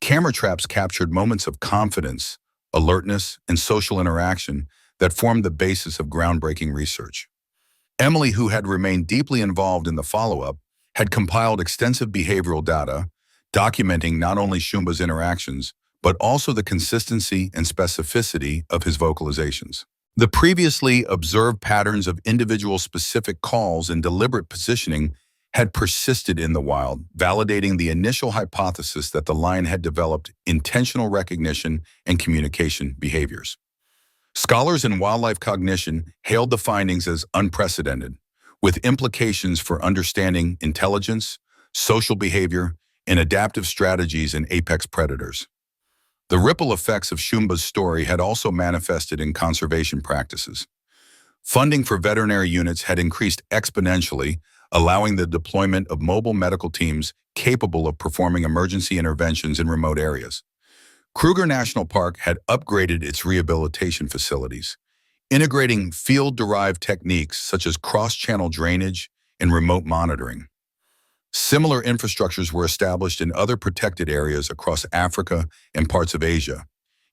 S1: Camera traps captured moments of confidence, alertness, and social interaction that formed the basis of groundbreaking research. Emily, who had remained deeply involved in the follow-up, had compiled extensive behavioral data, documenting not only Schumba's interactions, but also the consistency and specificity of his vocalizations. The previously observed patterns of individual specific calls and deliberate positioning had persisted in the wild, validating the initial hypothesis that the lion had developed intentional recognition and communication behaviors. Scholars in wildlife cognition hailed the findings as unprecedented, with implications for understanding intelligence, social behavior, and adaptive strategies in apex predators. The ripple effects of Schumba's story had also manifested in conservation practices. Funding for veterinary units had increased exponentially, allowing the deployment of mobile medical teams capable of performing emergency interventions in remote areas. Krueger National Park had upgraded its rehabilitation facilities, integrating field-derived techniques such as cross-channel drainage and remote monitoring. Similar infrastructures were established in other protected areas across Africa and parts of Asia,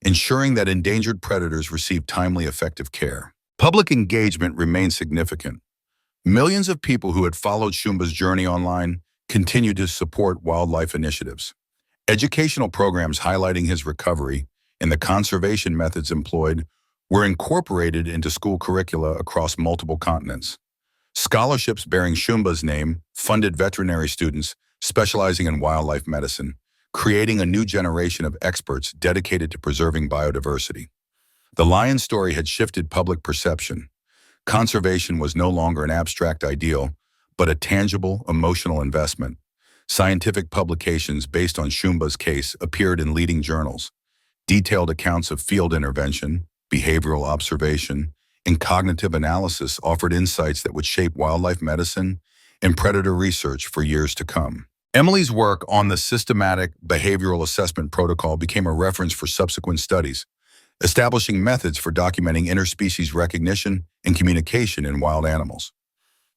S1: ensuring that endangered predators received timely, effective care. Public engagement remained significant. Millions of people who had followed Schumba's journey online continued to support wildlife initiatives. Educational programs highlighting his recovery and the conservation methods employed were incorporated into school curricula across multiple continents. Scholarships bearing Schumba's name funded veterinary students specializing in wildlife medicine, creating a new generation of experts dedicated to preserving biodiversity. The lion story had shifted public perception. Conservation was no longer an abstract ideal, but a tangible, emotional investment. Scientific publications based on Schumba's case appeared in leading journals. Detailed accounts of field intervention, behavioral observation, and cognitive analysis offered insights that would shape wildlife medicine and predator research for years to come. Emily's work on the systematic behavioral assessment protocol became a reference for subsequent studies, establishing methods for documenting interspecies recognition and communication in wild animals.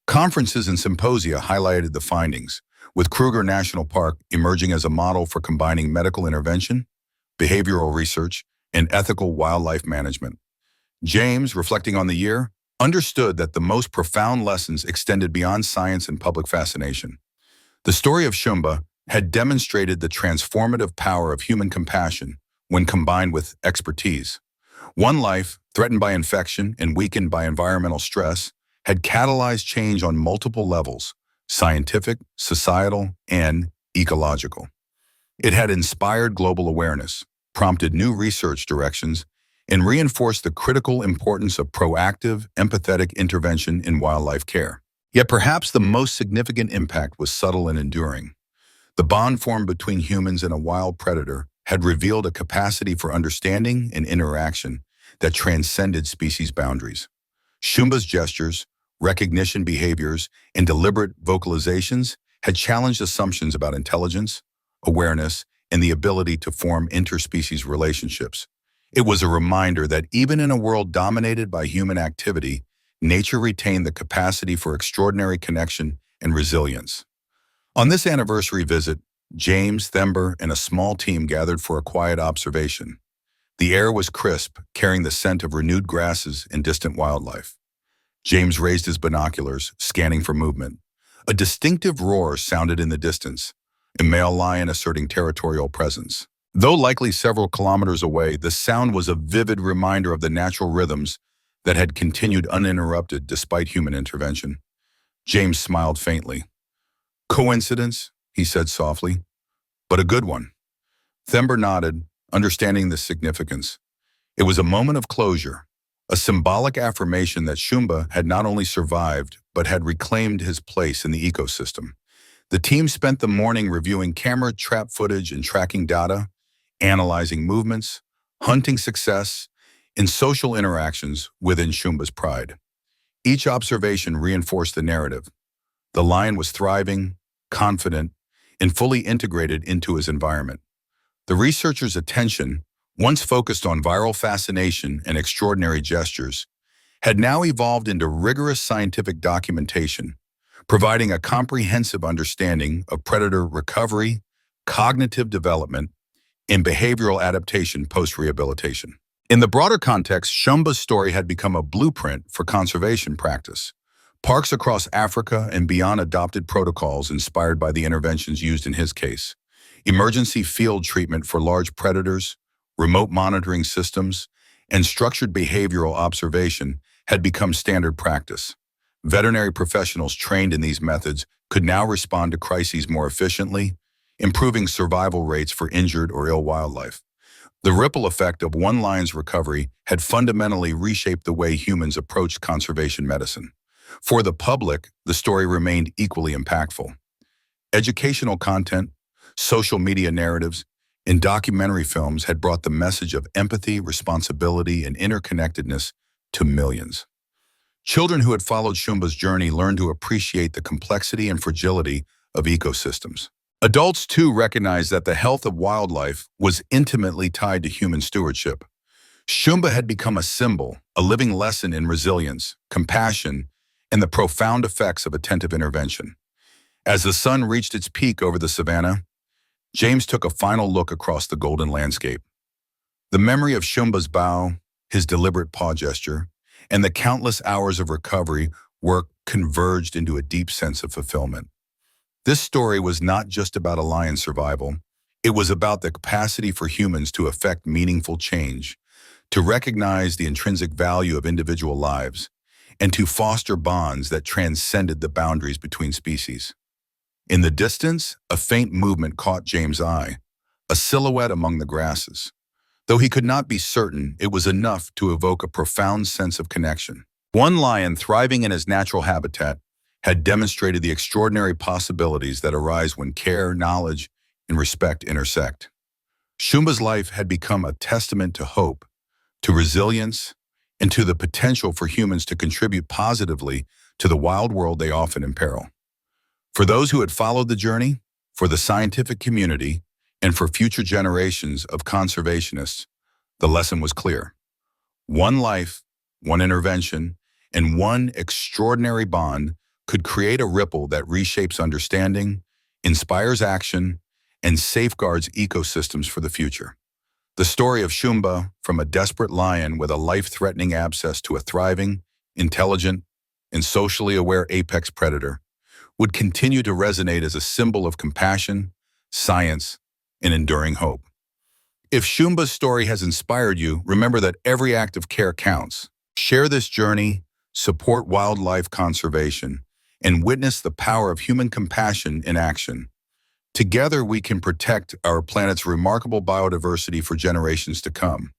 S1: Conferences and symposia highlighted the findings, with Krueger National Park emerging as a model for combining medical intervention, behavioral research, and ethical wildlife management. James, reflecting on the year, understood that the most profound lessons extended beyond science and public fascination. The story of Schumba had demonstrated the transformative power of human compassion when combined with expertise. One life, threatened by infection and weakened by environmental stress, had catalyzed change on multiple levels: scientific, societal, and ecological. It had inspired global awareness, prompted new research directions, and reinforced the critical importance of proactive, empathetic intervention in wildlife care. Yet perhaps the most significant impact was subtle and enduring. The bond formed between humans and a wild predator had revealed a capacity for understanding and interaction that transcended species boundaries. Schumba's gestures, recognition behaviors, and deliberate vocalizations had challenged assumptions about intelligence, awareness, and the ability to form interspecies relationships. It was a reminder that even in a world dominated by human activity, nature retained the capacity for extraordinary connection and resilience. On this anniversary visit, James, Thember, and a small team gathered for a quiet observation. The air was crisp, carrying the scent of renewed grasses and distant wildlife. James raised his binoculars, scanning for movement. A distinctive roar sounded in the distance, a male lion asserting territorial presence. Though likely several kilometers away, the sound was a vivid reminder of the natural rhythms that had continued uninterrupted despite human intervention. James smiled faintly. "Coincidence?" he said softly. "But a good one." Thember nodded, understanding the significance. It was a moment of closure, a symbolic affirmation that Schumba had not only survived, but had reclaimed his place in the ecosystem. The team spent the morning reviewing camera trap footage and tracking data, analyzing movements, hunting success, and social interactions within Schumba's pride. Each observation reinforced the narrative. The lion was thriving, confident, and fully integrated into his environment. The researchers' attention, once focused on viral fascination and extraordinary gestures, had now evolved into rigorous scientific documentation, providing a comprehensive understanding of predator recovery, cognitive development, and behavioral adaptation post-rehabilitation. In the broader context, Schumba's story had become a blueprint for conservation practice. Parks across Africa and beyond adopted protocols inspired by the interventions used in his case. Emergency field treatment for large predators, remote monitoring systems, and structured behavioral observation had become standard practice. Veterinary professionals trained in these methods could now respond to crises more efficiently, improving survival rates for injured or ill wildlife. The ripple effect of one lion's recovery had fundamentally reshaped the way humans approached conservation medicine. For the public, the story remained equally impactful. Educational content, social media narratives, and documentary films had brought the message of empathy, responsibility, and interconnectedness to millions. Children who had followed Schumba's journey learned to appreciate the complexity and fragility of ecosystems. Adults, too, recognized that the health of wildlife was intimately tied to human stewardship. Schumba had become a symbol, a living lesson in resilience, compassion, and the profound effects of attentive intervention. As the sun reached its peak over the savanna, James took a final look across the golden landscape. The memory of Schumba's bow, his deliberate paw gesture, and the countless hours of recovery work converged into a deep sense of fulfillment. This story was not just about a lion's survival. It was about the capacity for humans to effect meaningful change, to recognize the intrinsic value of individual lives, and to foster bonds that transcended the boundaries between species. In the distance, a faint movement caught James' eye, a silhouette among the grasses. Though he could not be certain, it was enough to evoke a profound sense of connection. One lion, thriving in his natural habitat, had demonstrated the extraordinary possibilities that arise when care, knowledge, and respect intersect. Schumba's life had become a testament to hope, to resilience, and to the potential for humans to contribute positively to the wild world they often imperil. For those who had followed the journey, for the scientific community, and for future generations of conservationists, the lesson was clear. One life, one intervention, and one extraordinary bond could create a ripple that reshapes understanding, inspires action, and safeguards ecosystems for the future. The story of Schumba, from a desperate lion with a life-threatening abscess to a thriving, intelligent, and socially aware apex predator, would continue to resonate as a symbol of compassion, science, and enduring hope. If Schumba's story has inspired you, remember that every act of care counts. Share this journey, support wildlife conservation, and witness the power of human compassion in action. Together, we can protect our planet's remarkable biodiversity for generations to come.